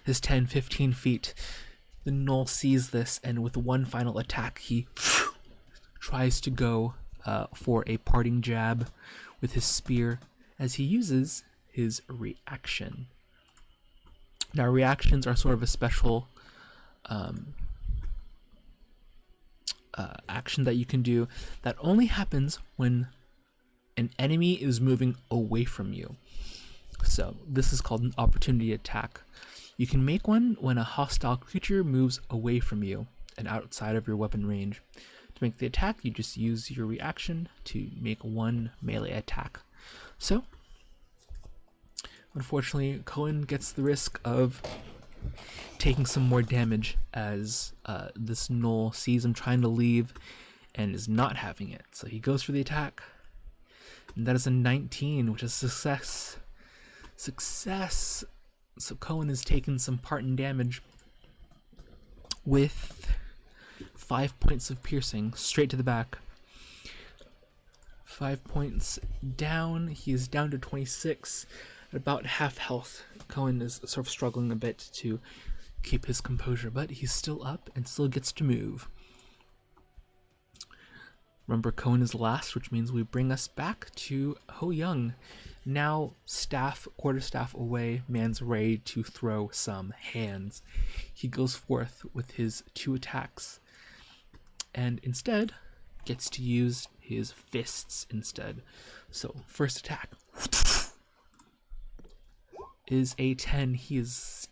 his 10-15 feet, the Gnoll sees this, and with one final attack, he tries to go for a parting jab with his spear as he uses his reaction. Now, reactions are sort of a special action that you can do that only happens when an enemy is moving away from you. So this is called an opportunity attack. You can make one when a hostile creature moves away from you and outside of your weapon range. To make the attack, you just use your reaction to make 1 melee attack. So, unfortunately, Cohen gets the risk of taking some more damage as this Gnoll sees him trying to leave and is not having it. So he goes for the attack, and that is a 19, which is success. Success! So Cohen has taken some parting damage with 5 points of piercing straight to the back. 5 points down. He is down to 26 at about half health. Cohen is sort of struggling a bit to keep his composure, but he's still up and still gets to move. Remember, Cohen is last, which means we bring us back to Ho Young. Now, quarterstaff away, man's ready to throw some hands. He goes forth with his 2 attacks. and instead gets to use his fists instead. So first attack is a 10. He is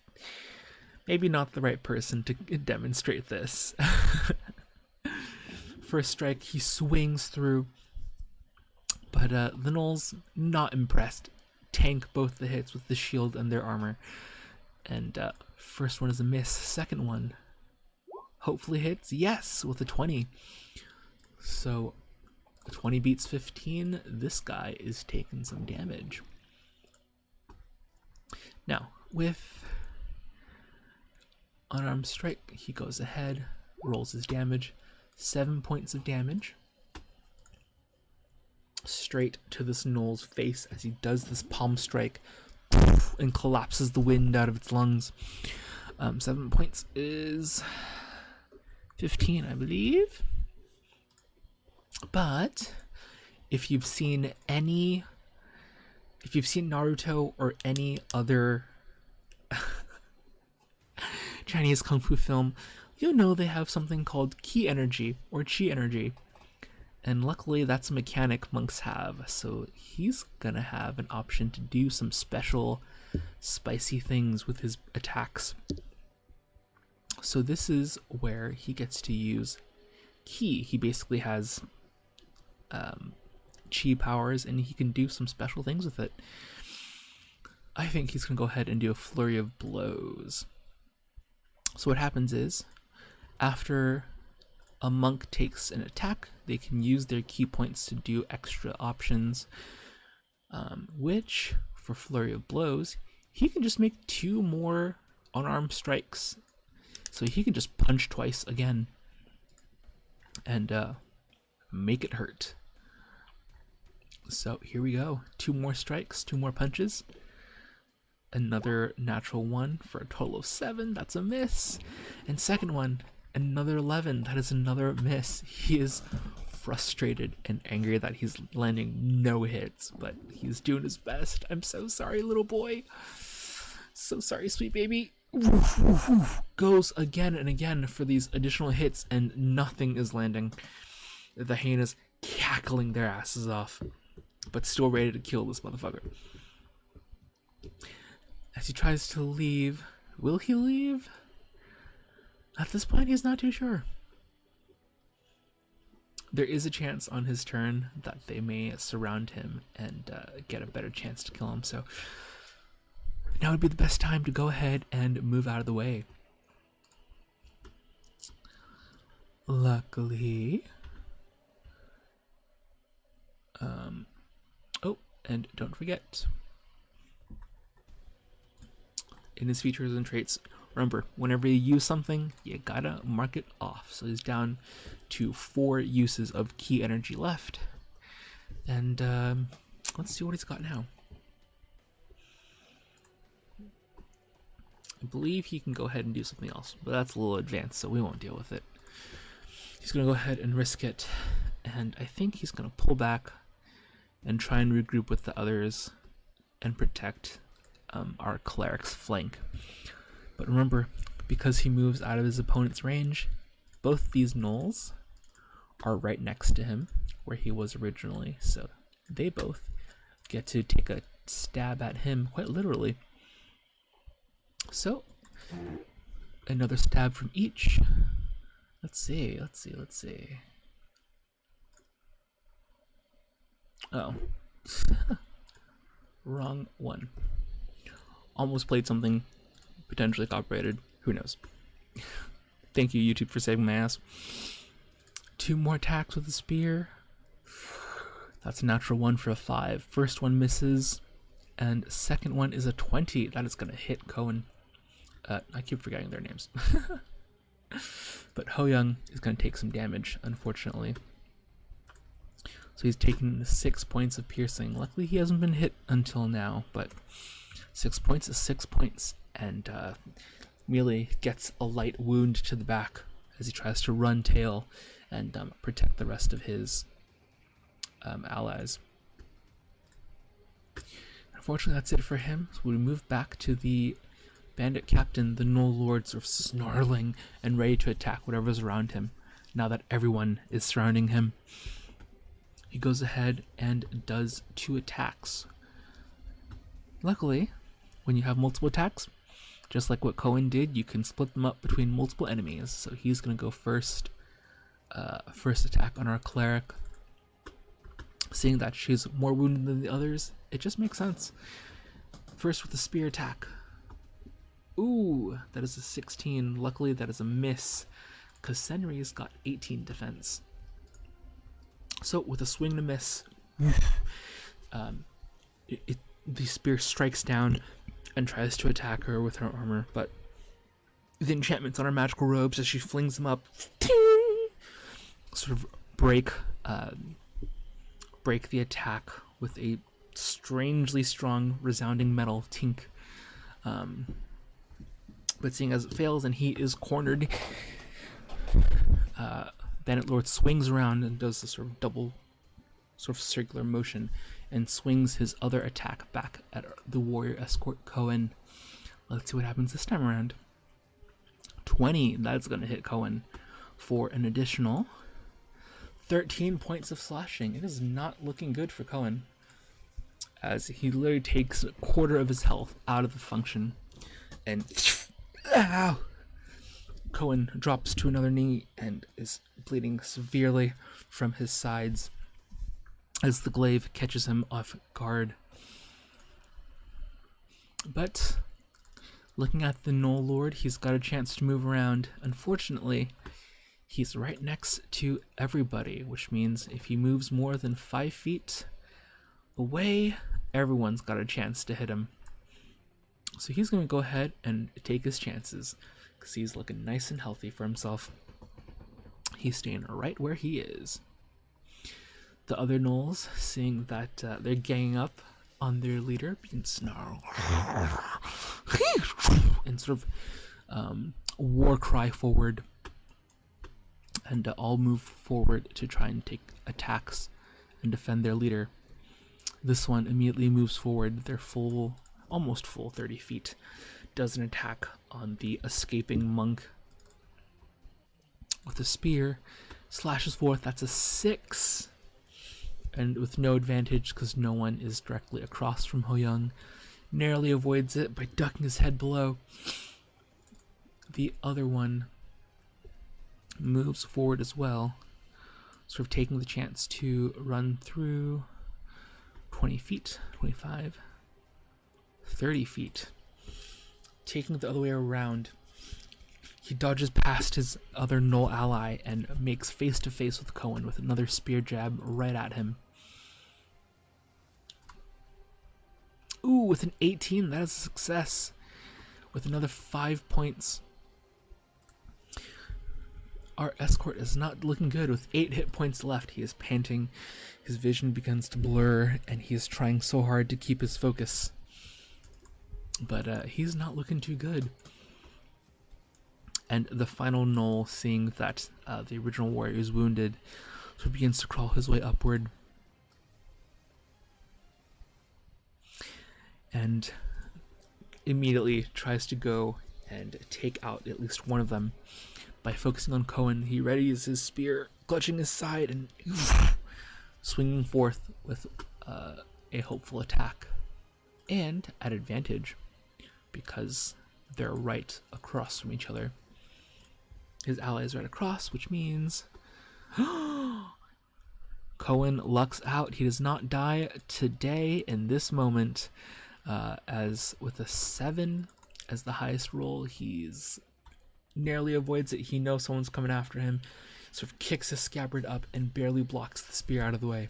maybe not the right person to demonstrate this. First strike, he swings through, but the gnolls not impressed. Tank both the hits with the shield and their armor. And first one is a miss. Second one hopefully hits. Yes, with a 20. So 20 beats 15. This guy is taking some damage. Now, with unarmed strike, he goes ahead, rolls his damage. 7 points of damage. Straight to this gnoll's face as he does this palm strike and collapses the wind out of its lungs. 7 points is 15, I believe. But if you've seen Naruto or any other Chinese kung fu film, you know they have something called ki energy or chi energy. And luckily that's a mechanic monks have, so he's gonna have an option to do some special spicy things with his attacks. So this is where he gets to use ki. He basically has chi powers and he can do some special things with it. I think he's gonna go ahead and do a flurry of blows. So what happens is, after a monk takes an attack, they can use their ki points to do extra options, which, for flurry of blows, he can just make 2 more unarmed strikes. So he can just punch twice again and make it hurt. So here we go. 2 more strikes, 2 more punches. Another natural 1 for a total of 7. That's a miss. And second one, another 11. That is another miss. He is frustrated and angry that he's landing no hits, but he's doing his best. I'm so sorry, little boy. So sorry, sweet baby. Goes again and again for these additional hits, and nothing is landing. The hyenas cackling their asses off, but still ready to kill this motherfucker. As he tries to leave, will he leave? At this point, he's not too sure. There is a chance on his turn that they may surround him and get a better chance to kill him, so now would be the best time to go ahead and move out of the way. Luckily, oh, and don't forget, in his features and traits, remember, whenever you use something, you gotta mark it off. So he's down to 4 uses of ki energy left. And let's see what he's got now. I believe he can go ahead and do something else, but that's a little advanced, so we won't deal with it. He's gonna go ahead and risk it, and I think he's gonna pull back and try and regroup with the others and protect our cleric's flank. But remember, because he moves out of his opponent's range, both these gnolls are right next to him where he was originally, so they both get to take a stab at him, quite literally. So another stab from each. Let's see. Oh. Wrong one. Almost played something potentially copyrighted. Who knows? Thank you, YouTube, for saving my ass. 2 more attacks with the spear. That's a natural 1 for a 5. First one misses, and second one is a 20. That is going to hit Cohen. I keep forgetting their names. But Ho Young is going to take some damage, unfortunately. So he's taking 6 points of piercing. Luckily, he hasn't been hit until now, but 6 points is 6 points. And Melee gets a light wound to the back as he tries to run tail and protect the rest of his allies. Unfortunately, that's it for him. So we move back to the bandit captain, the Gnoll Lord, sort of snarling and ready to attack whatever's around him. now that everyone is surrounding him. He goes ahead and does 2 attacks. Luckily, when you have multiple attacks, just like what Cohen did, you can split them up between multiple enemies. So he's going to go first. First attack on our cleric. Seeing that she's more wounded than the others, it just makes sense. First with the spear attack. Ooh, that is a 16. Luckily, that is a miss, because Senri's got 18 defense. So with a swing and a miss, the spear strikes down and tries to attack her with her armor, but the enchantments on her magical robes, as she flings them up, sort of break the attack with a strangely strong resounding metal tink. But seeing as it fails and he is cornered, Bandit Lord swings around and does this sort of double, sort of circular motion and swings his other attack back at the warrior escort Cohen. Let's see what happens this time around. 20, that's going to hit Cohen for an additional 13 points of slashing. It is not looking good for Cohen, as he literally takes a quarter of his health out of the function, and ow! Cohen drops to another knee and is bleeding severely from his sides as the glaive catches him off guard. But looking at the Gnoll Lord, he's got a chance to move around. Unfortunately, he's right next to everybody, which means if he moves more than 5 feet away, everyone's got a chance to hit him. So he's going to go ahead and take his chances, because he's looking nice and healthy for himself. He's staying right where he is. The other Gnolls, seeing that they're ganging up on their leader, begin to snarl and sort of war cry forward, and all move forward to try and take attacks and defend their leader. This one immediately moves forward. They're almost full 30 feet, does an attack on the escaping monk with a spear, slashes forth. That's a 6, and with no advantage because no one is directly across from Ho Young. Narrowly avoids it by ducking his head below. The other one moves forward as well, sort of taking the chance to run through 20 feet, 25, 30 feet. Taking it the other way around, he dodges past his other Gnoll ally and makes face to face with Cohen with another spear jab right at him. Ooh, with an 18, that is a success. With another 5 points. Our escort is not looking good. With 8 hit points left, he is panting. His vision begins to blur, and he is trying so hard to keep his focus. But he's not looking too good. And the final Gnoll, seeing that the original warrior is wounded, so begins to crawl his way upward. And immediately tries to go and take out at least one of them. By focusing on Cohen, he readies his spear, clutching his side, and swinging forth with a hopeful attack. And at advantage, because they're right across from each other. His ally is right across, which means Cohen lucks out. He does not die today in this moment, as with a 7 as the highest roll, he's narrowly avoids it. He knows someone's coming after him, sort of kicks his scabbard up and barely blocks the spear out of the way.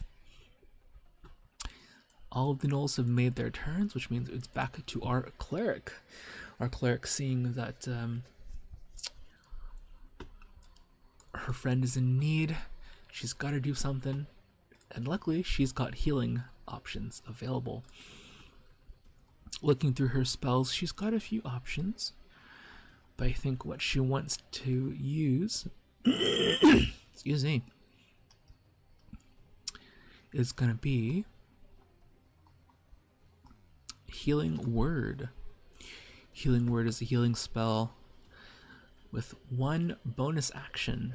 All of the Gnolls have made their turns, which means it's back to our cleric. Our cleric, seeing that her friend is in need, she's got to do something, and luckily she's got healing options available. Looking through her spells, she's got a few options, but I think what she wants to use excuse me, is going to be Healing Word. Healing Word is a healing spell with 1 bonus action,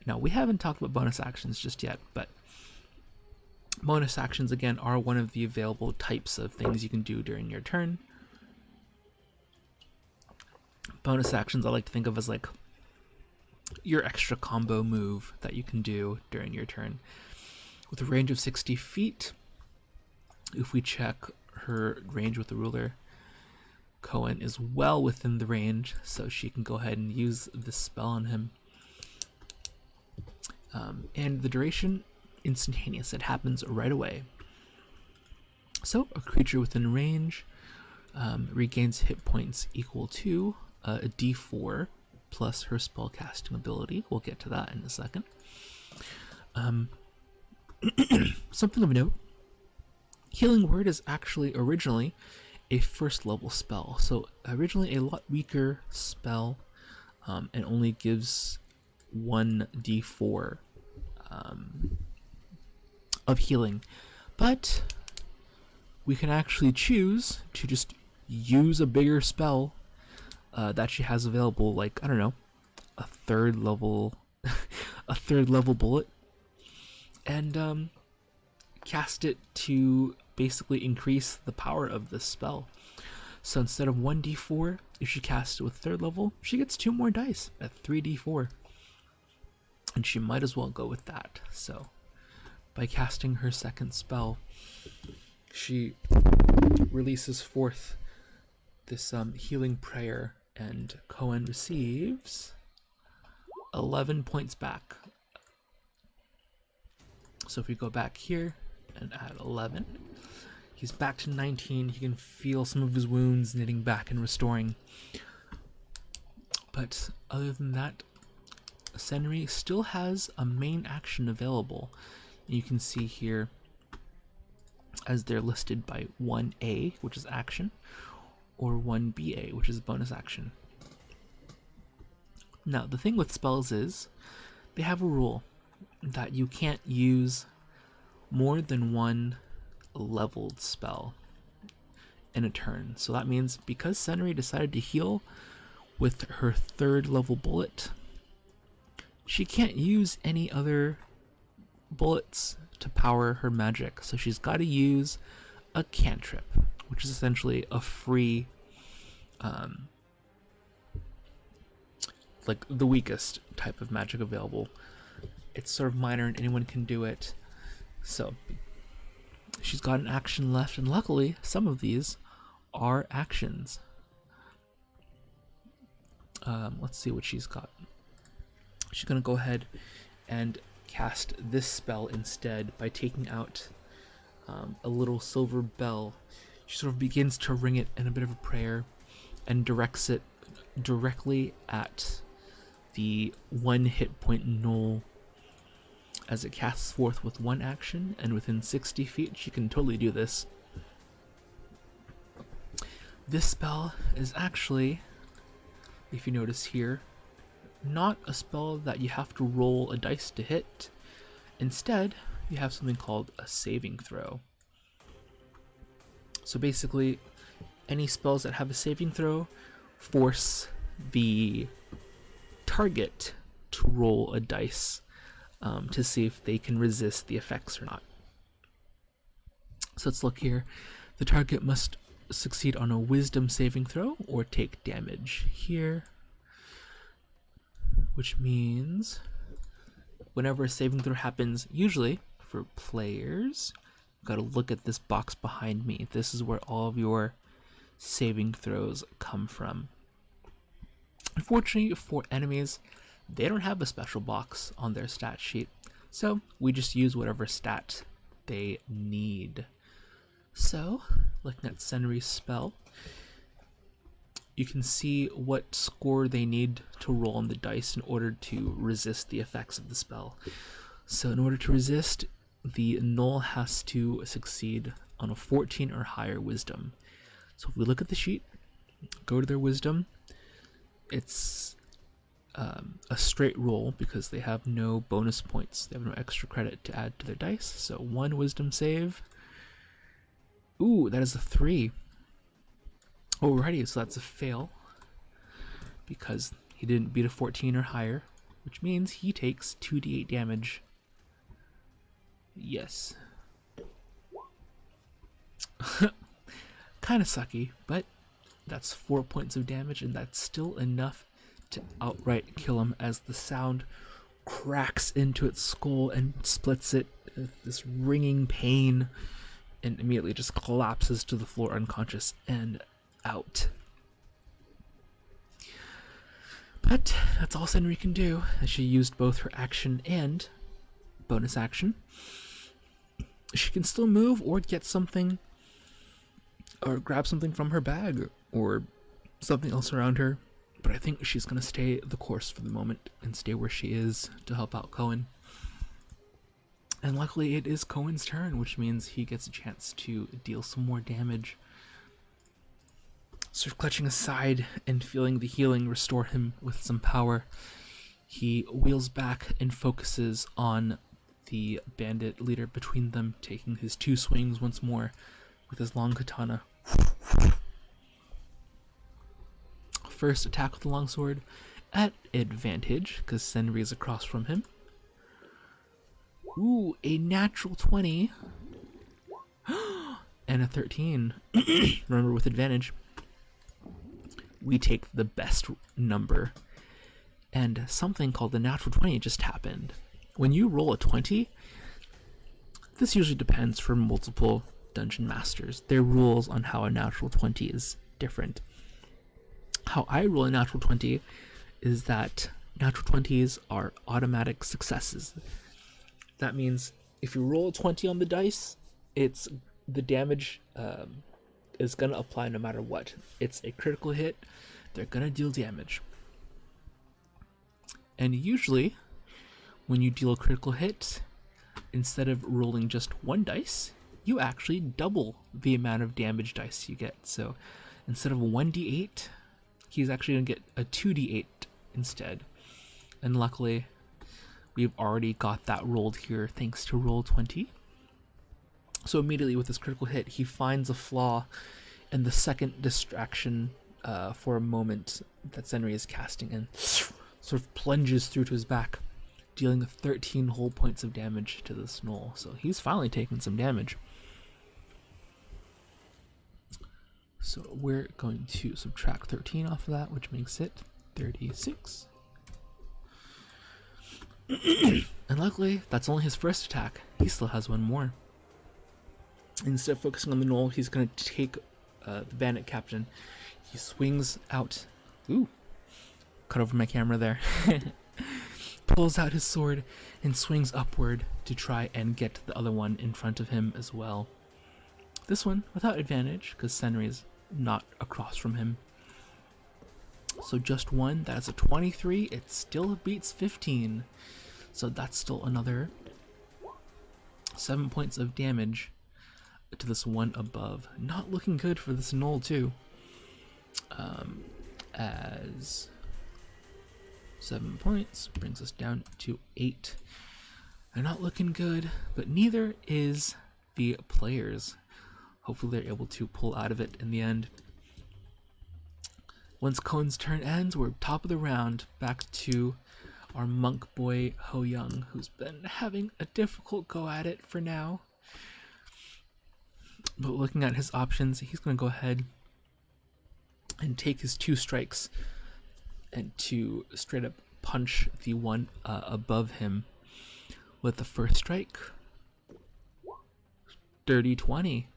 Now, we haven't talked about bonus actions just yet, but bonus actions, again, are one of the available types of things you can do during your turn. Bonus actions I like to think of as like your extra combo move that you can do during your turn. With a range of 60 feet, if we check her range with the ruler, Cohen is well within the range, so she can go ahead and use this spell on him. And the duration, instantaneous. It happens right away. So a creature within range regains hit points equal to a d4 plus her spellcasting ability. We'll get to that in a second. Something of note, Healing Word is actually originally a first level spell. So originally a lot weaker spell, and only gives 1d4 of healing. But we can actually choose to just use a bigger spell that she has available, like, I don't know, a third level bullet, and cast it to basically increase the power of this spell. So instead of 1d4, if she casts it with third level, she gets 2 more dice at 3d4. And she might as well go with that. So by casting her second spell, she releases forth this healing prayer, and Cohen receives 11 points back. So if we go back here and add 11, he's back to 19. He can feel some of his wounds knitting back and restoring. But other than that, Senri still has a main action available. You can see here as they're listed by 1A, which is action, or 1BA, which is bonus action. Now, the thing with spells is they have a rule that you can't use more than one leveled spell in a turn. So that means because Senri decided to heal with her third level bullet, she can't use any other bullets to power her magic. So she's got to use a cantrip, which is essentially a free, like the weakest type of magic available. It's sort of minor and anyone can do it. So she's got an action left, and luckily some of these are actions. Let's see what she's got. She's gonna go ahead and cast this spell instead by taking out a little silver bell. She sort of begins to ring it in a bit of a prayer and directs it directly at the 1 hit point Gnoll as it casts forth with 1 action, and within 60 feet she can totally do this. This spell is actually, if you notice here, not a spell that you have to roll a dice to hit. Instead, you have something called a saving throw. So basically, any spells that have a saving throw force the target to roll a dice to see if they can resist the effects or not. So let's look here. The target must succeed on a wisdom saving throw or take damage here, which means whenever a saving throw happens, usually for players, you've got to look at this box behind me. This is where all of your saving throws come from. Unfortunately for enemies, they don't have a special box on their stat sheet, so we just use whatever stat they need. So, looking at Senri's spell, you can see what score they need to roll on the dice in order to resist the effects of the spell. So in order to resist, the Gnoll has to succeed on a 14 or higher wisdom. So if we look at the sheet, go to their wisdom, it's a straight roll because they have no bonus points. They have no extra credit to add to their dice. So 1 wisdom save. Ooh, that is a 3. Alrighty, so that's a fail because he didn't beat a 14 or higher. which means he takes 2d8 damage. Yes. Kind of sucky, but that's 4 points of damage, and that's still enough to outright kill him as the sound cracks into its skull and splits it with this ringing pain, and immediately just collapses to the floor unconscious and out. But that's all Senri can do, as she used both her action and bonus action. She can still move or get something, or grab something from her bag, or something else around her, but I think she's going to stay the course for the moment and stay where she is to help out Cohen. And luckily it is Cohen's turn, which means he gets a chance to deal some more damage. Sort of clutching aside and feeling the healing restore him with some power, he wheels back and focuses on the bandit leader between them, taking his 2 swings once more with his long katana. First attack with the longsword at advantage, because Senri is across from him. Ooh, a natural 20. And a 13. Remember, with advantage, we take the best number. And something called the natural 20 just happened. When you roll a 20, this usually depends for multiple dungeon masters. Their rules on how a natural 20 is different. How I roll a natural 20 is that natural 20s are automatic successes. That means if you roll a 20 on the dice, it's the damage is going to apply no matter what. It's a critical hit. They're going to deal damage. And usually, when you deal a critical hit, instead of rolling just 1 dice, you actually double the amount of damage dice you get. So instead of a 1d8, he's actually going to get a 2d8 instead. And luckily, we've already got that rolled here thanks to roll 20. So immediately with this critical hit, he finds a flaw in the second distraction for a moment that Senri is casting, and sort of plunges through to his back, dealing 13 whole points of damage to this gnoll. So he's finally taken some damage. So we're going to subtract 13 off of that, which makes it 36. And luckily, that's only his first attack. He still has one more. Instead of focusing on the gnoll, he's going to take the bandit captain. He swings out. Ooh, cut over my camera there. Pulls out his sword and swings upward to try and get the other one in front of him as well. This one without advantage, because Senri is not across from him. So just one, that's a 23. It still beats 15. So that's still another 7 points of damage to this one above. Not looking good for this gnoll too. As 7 points brings us down to 8. They're not looking good, but neither is the players. Hopefully they're able to pull out of it in the end. Once Cohen's turn ends, we're top of the round, back to our monk boy Ho Young, who's been having a difficult go at it for now. But looking at his options, he's going to go ahead and take his 2 strikes and to straight up punch the one above him with the first strike. Dirty 20.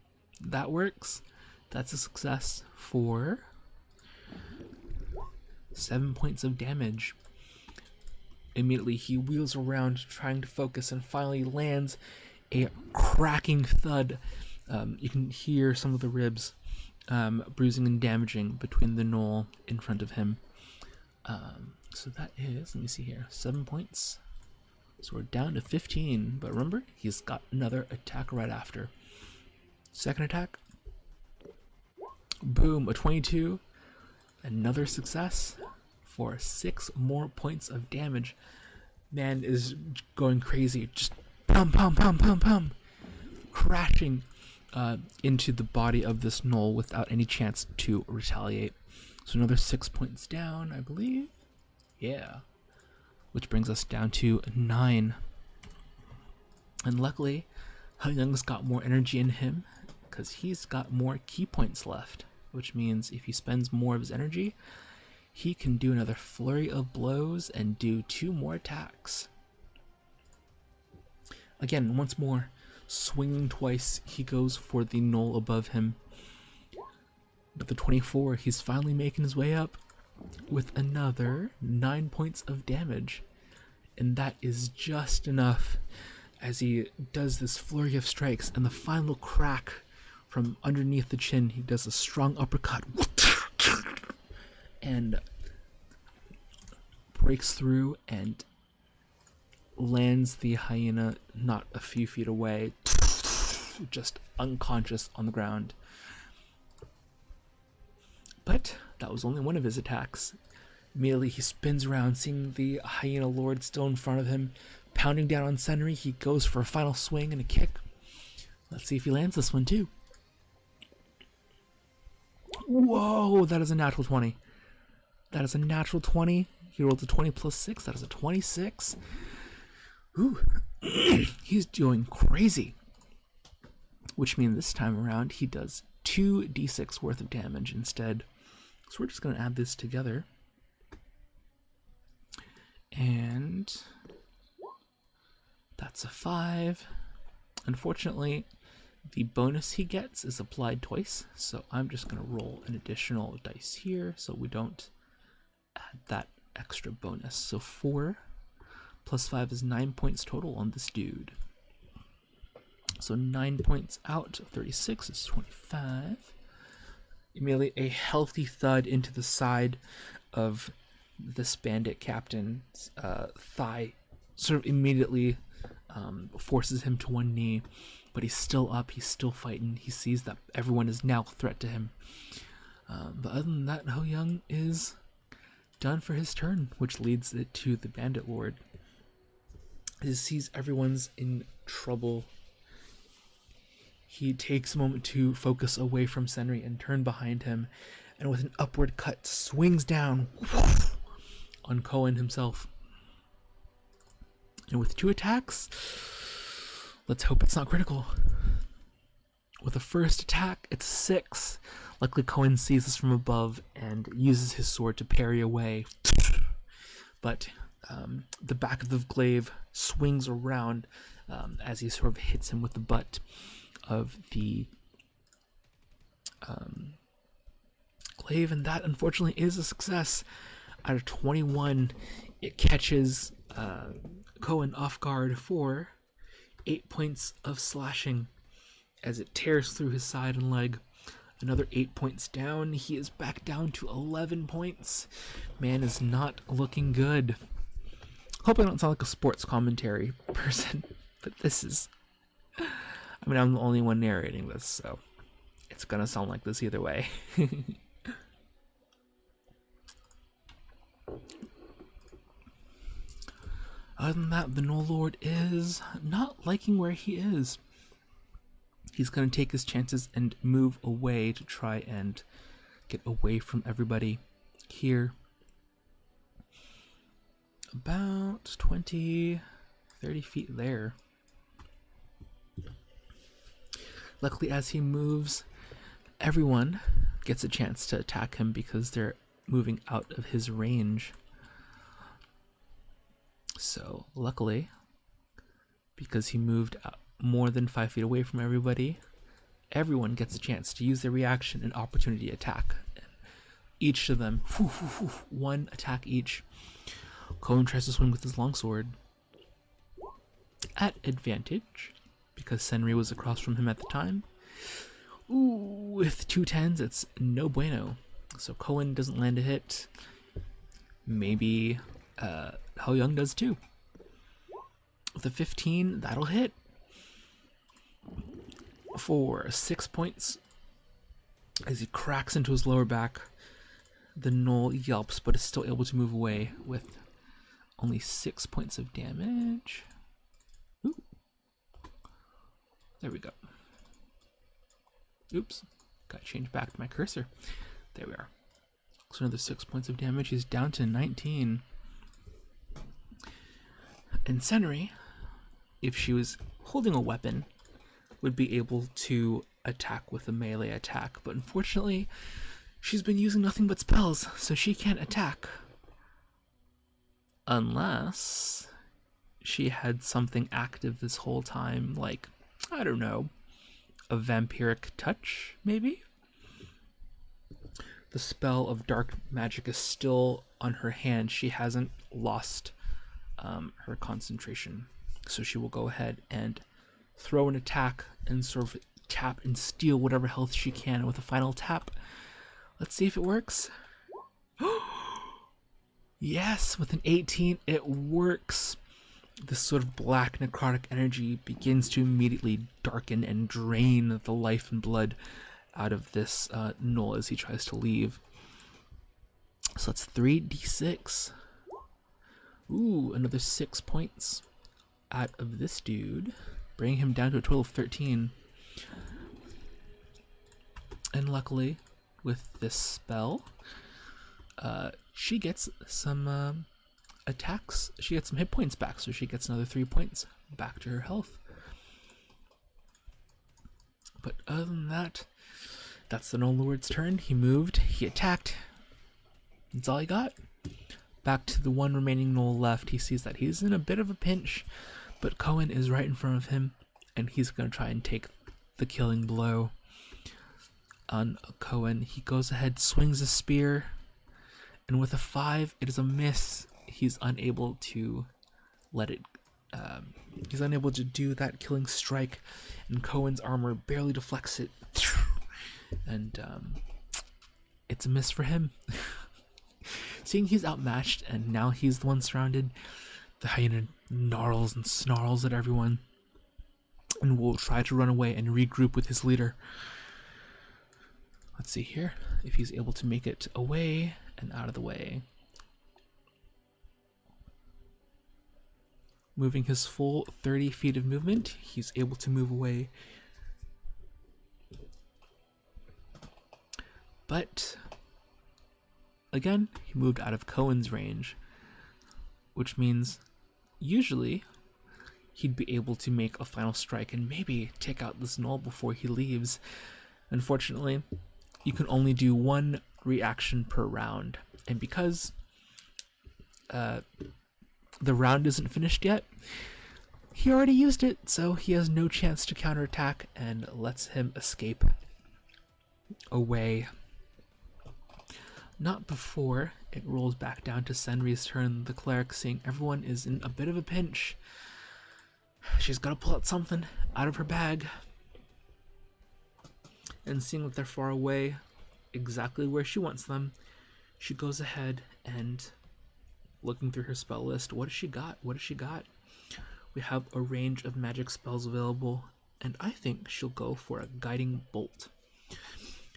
That works. That's a success for 7 points of damage. Immediately he wheels around trying to focus and finally lands a cracking thud. You can hear some of the ribs bruising and damaging between the gnoll in front of him. So that is, let me see here, 7 points. So we're down to 15, but remember, he's got another attack right after. Second attack. Boom, a 22. Another success for 6 more points of damage. Man is going crazy, just pum pum pum pum pum, crashing into the body of this gnoll without any chance to retaliate. So another 6 points down, I believe. Yeah. which brings us down to 9. And luckily, Young's got more energy in him because he's got more key points left, which means if he spends more of his energy, he can do another flurry of blows and do 2 more attacks. Again, once more, swinging twice, he goes for the knoll above him. But the 24, he's finally making his way up with another 9 points of damage. And that is just enough as he does this flurry of strikes, and the final crack from underneath the chin, he does a strong uppercut and breaks through and lands the hyena not a few feet away, just unconscious on the ground. But that was only one of his attacks. Immediately he spins around, seeing the hyena lord still in front of him, pounding down on Senri. He goes for a final swing and a kick. Let's see if he lands this one too. Whoa, that is a natural 20. That is a natural 20. He rolled a 20 plus 6. That is a 26. Ooh, he's doing crazy. Which means this time around he does 2d6 worth of damage instead. So we're just going to add this together. And that's a 5. Unfortunately, the bonus he gets is applied twice, so I'm just going to roll an additional dice here so we don't add that extra bonus. So 4 plus 5 is 9 points total on this dude. So 9 points out of 36 is 25. Immediately a healthy thud into the side of this bandit captain's thigh sort of immediately forces him to one knee, but he's still up, he's still fighting. He sees that everyone is now a threat to him. But other than that, Ho Young is done for his turn, which leads it to the bandit lord. He sees everyone's in trouble. He takes a moment to focus away from Senri and turn behind him, and with an upward cut swings down on Cohen himself. And with 2 attacks, let's hope it's not critical. With the first attack, it's 6. Luckily, Cohen sees this from above and uses his sword to parry away. But the back of the glaive swings around as he sort of hits him with the butt of the glaive, and that unfortunately is a success. Out of 21, it catches Cohen off guard for 8 points of slashing as it tears through his side and leg. Another 8 points down. He is back down to 11 points. Man is not looking good. Hope I don't sound like a sports commentary person, but this is... I mean, I'm the only one narrating this, so it's gonna sound like this either way. Other than that, the Knoll Lord is not liking where he is. He's going to take his chances and move away to try and get away from everybody here. About 20, 30 feet there. Luckily, as he moves, everyone gets a chance to attack him because they're moving out of his range. So, luckily, because he moved out more than 5 feet away from everybody, everyone gets a chance to use their reaction and opportunity attack. Each of them, one attack each. Cohen tries to swing with his longsword at advantage because Senri was across from him at the time. Ooh, with 2 10s, it's no bueno. So Cohen doesn't land a hit. Maybe Ho Young does too. With a 15, that'll hit. For 6 points as he cracks into his lower back. The Knoll yelps, but is still able to move away with only 6 points of damage. Ooh. There we go. Oops. Gotta change back to my cursor. There we are. So another 6 points of damage. He's down to 19. And Senri, if she was holding a weapon, would be able to attack with a melee attack, but unfortunately, she's been using nothing but spells, so she can't attack. Unless she had something active this whole time, like, I don't know, a vampiric touch, maybe? The spell of dark magic is still on her hand. She hasn't lost her concentration. So she will go ahead and throw an attack and sort of tap and steal whatever health she can with a final tap. Let's see if it works. Yes, with an 18, it works. This sort of black necrotic energy begins to immediately darken and drain the life and blood out of this Gnoll as he tries to leave. So that's 3d6. Ooh, another 6 points out of this dude, bringing him down to a total of 13. And luckily, with this spell, she gets some attacks. She gets some hit points back, so she gets another 3 points back to her health. But other than that, that's the Gnoll Lord's turn. He moved, he attacked. That's all he got. Back to the one remaining Gnoll left. He sees that he's in a bit of a pinch, but Cohen is right in front of him, and he's going to try and take the killing blow on Cohen. He goes ahead, swings a spear, and with a 5, it is a miss. He's unable to let it. He's unable to do that killing strike, and Cohen's armor barely deflects it, and it's a miss for him. Seeing he's outmatched and now he's the one surrounded, the hyena gnarls and snarls at everyone and will try to run away and regroup with his leader. Let's see here if he's able to make it away and out of the way. Moving his full 30 feet of movement, he's able to move away. But again, he moved out of Cohen's range, which means usually he'd be able to make a final strike and maybe take out this Gnoll before he leaves. Unfortunately, you can only do one reaction per round, and because the round isn't finished yet, he already used it, so he has no chance to counterattack and lets him escape away. Not before it rolls back down to Senri's turn. The cleric, seeing everyone is in a bit of a pinch, she's got to pull out something out of her bag. And seeing that they're far away, exactly where she wants them, she goes ahead and, looking through her spell list, what does she got? What does she got? We have a range of magic spells available, and I think she'll go for a guiding bolt.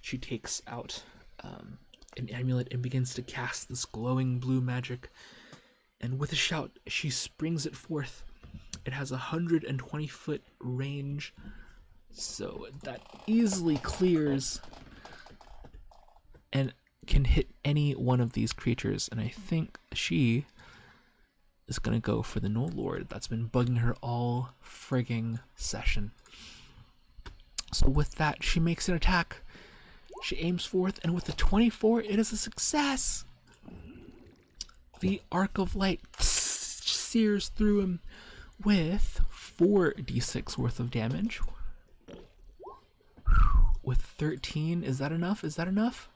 She takes out an amulet and begins to cast this glowing blue magic, and with a shout she springs it forth. It has 120-foot range, so that easily clears and can hit any one of these creatures. And I think she is gonna go for the Gnoll Lord that's been bugging her all frigging session. So with that, she makes an attack. She aims forth, and with the 24, it is a success. The Arc of Light sears through him with 4d6 worth of damage. With 13, is that enough? Is that enough?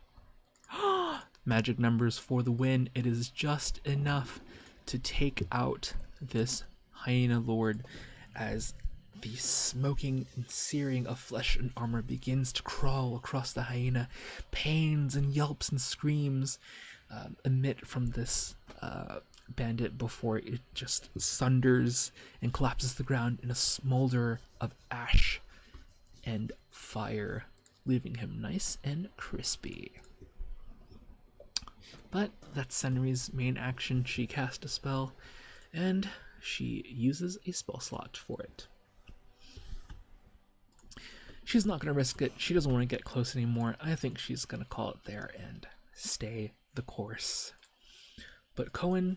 Magic numbers for the win. It is just enough to take out this hyena lord as the smoking and searing of flesh and armor begins to crawl across the hyena. Pains and yelps and screams emit from this bandit before it just sunders and collapses to the ground in a smolder of ash and fire, leaving him nice and crispy. But that's Senri's main action. She cast a spell, and she uses a spell slot for it. She's not going to risk it. She doesn't want to get close anymore. I think she's going to call it there and stay the course. But Cohen,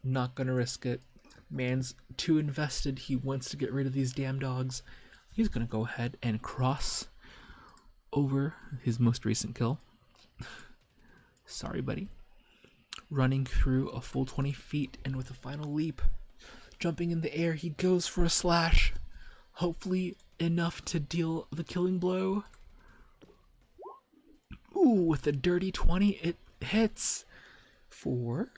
not going to risk it. Man's too invested. He wants to get rid of these damn dogs. He's gonna go ahead and cross over his most recent kill. Sorry, buddy. Running through a full 20 feet, and with a final leap, jumping in the air, he goes for a slash. Hopefully enough to deal the killing blow. Ooh, with a dirty 20, it hits for...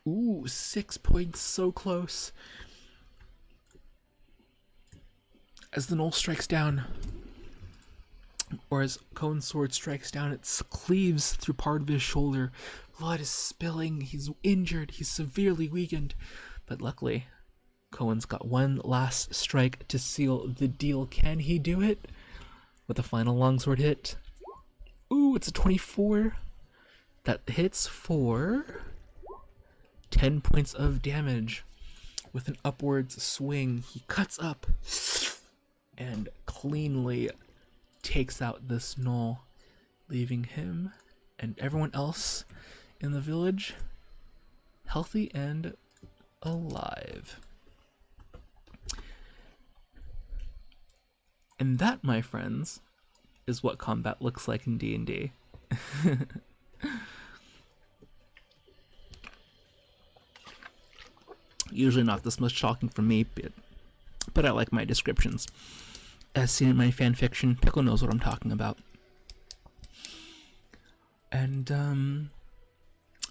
Ooh, 6 points, so close. As the Gnoll strikes down, or as Cohen's sword strikes down, it cleaves through part of his shoulder. Blood is spilling, he's injured, he's severely weakened. But luckily, Cohen's got one last strike to seal the deal. Can he do it? With a final longsword hit. Ooh, it's a 24. That hits for 10 points of damage. With an upwards swing, he cuts up and cleanly takes out this gnoll, leaving him and everyone else in the village healthy and alive. And that, my friends, is what combat looks like in D&D. Usually not this much shocking for me, but I like my descriptions. As seen in my fanfiction, Pickle knows what I'm talking about. And,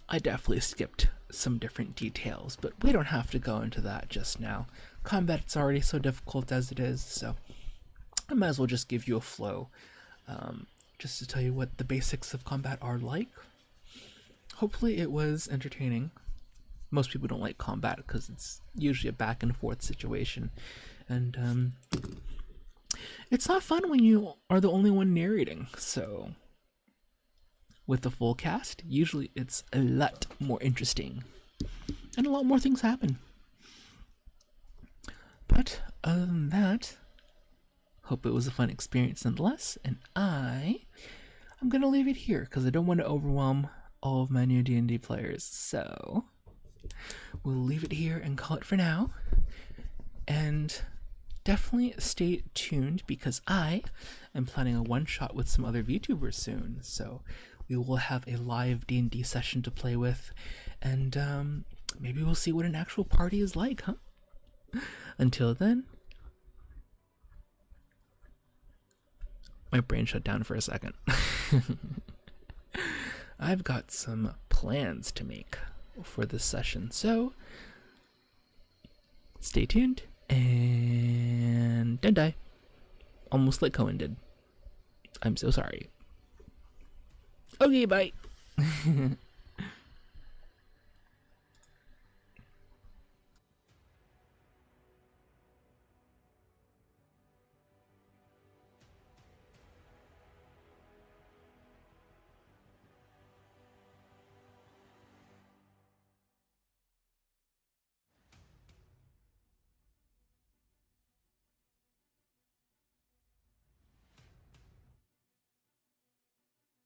I definitely skipped some different details, but we don't have to go into that just now. Combat's already so difficult as it is, so I might as well just give you a flow, just to tell you what the basics of combat are like. Hopefully it was entertaining. Most people don't like combat because it's usually a back and forth situation, and it's not fun when you are the only one narrating. So with the full cast, usually it's a lot more interesting and a lot more things happen. But other than that, hope it was a fun experience nonetheless, and I'm gonna leave it here because I don't want to overwhelm all of my new D&D players. So we'll leave it here and call it for now. And definitely stay tuned because I am planning a one-shot with some other VTubers soon. So we will have a live D&D session to play with, and maybe we'll see what an actual party is like, huh? Until then, my brain shut down for a second. I've got some plans to make for this session, so stay tuned and don't die. Almost like Cohen did. I'm so sorry. Okay, bye.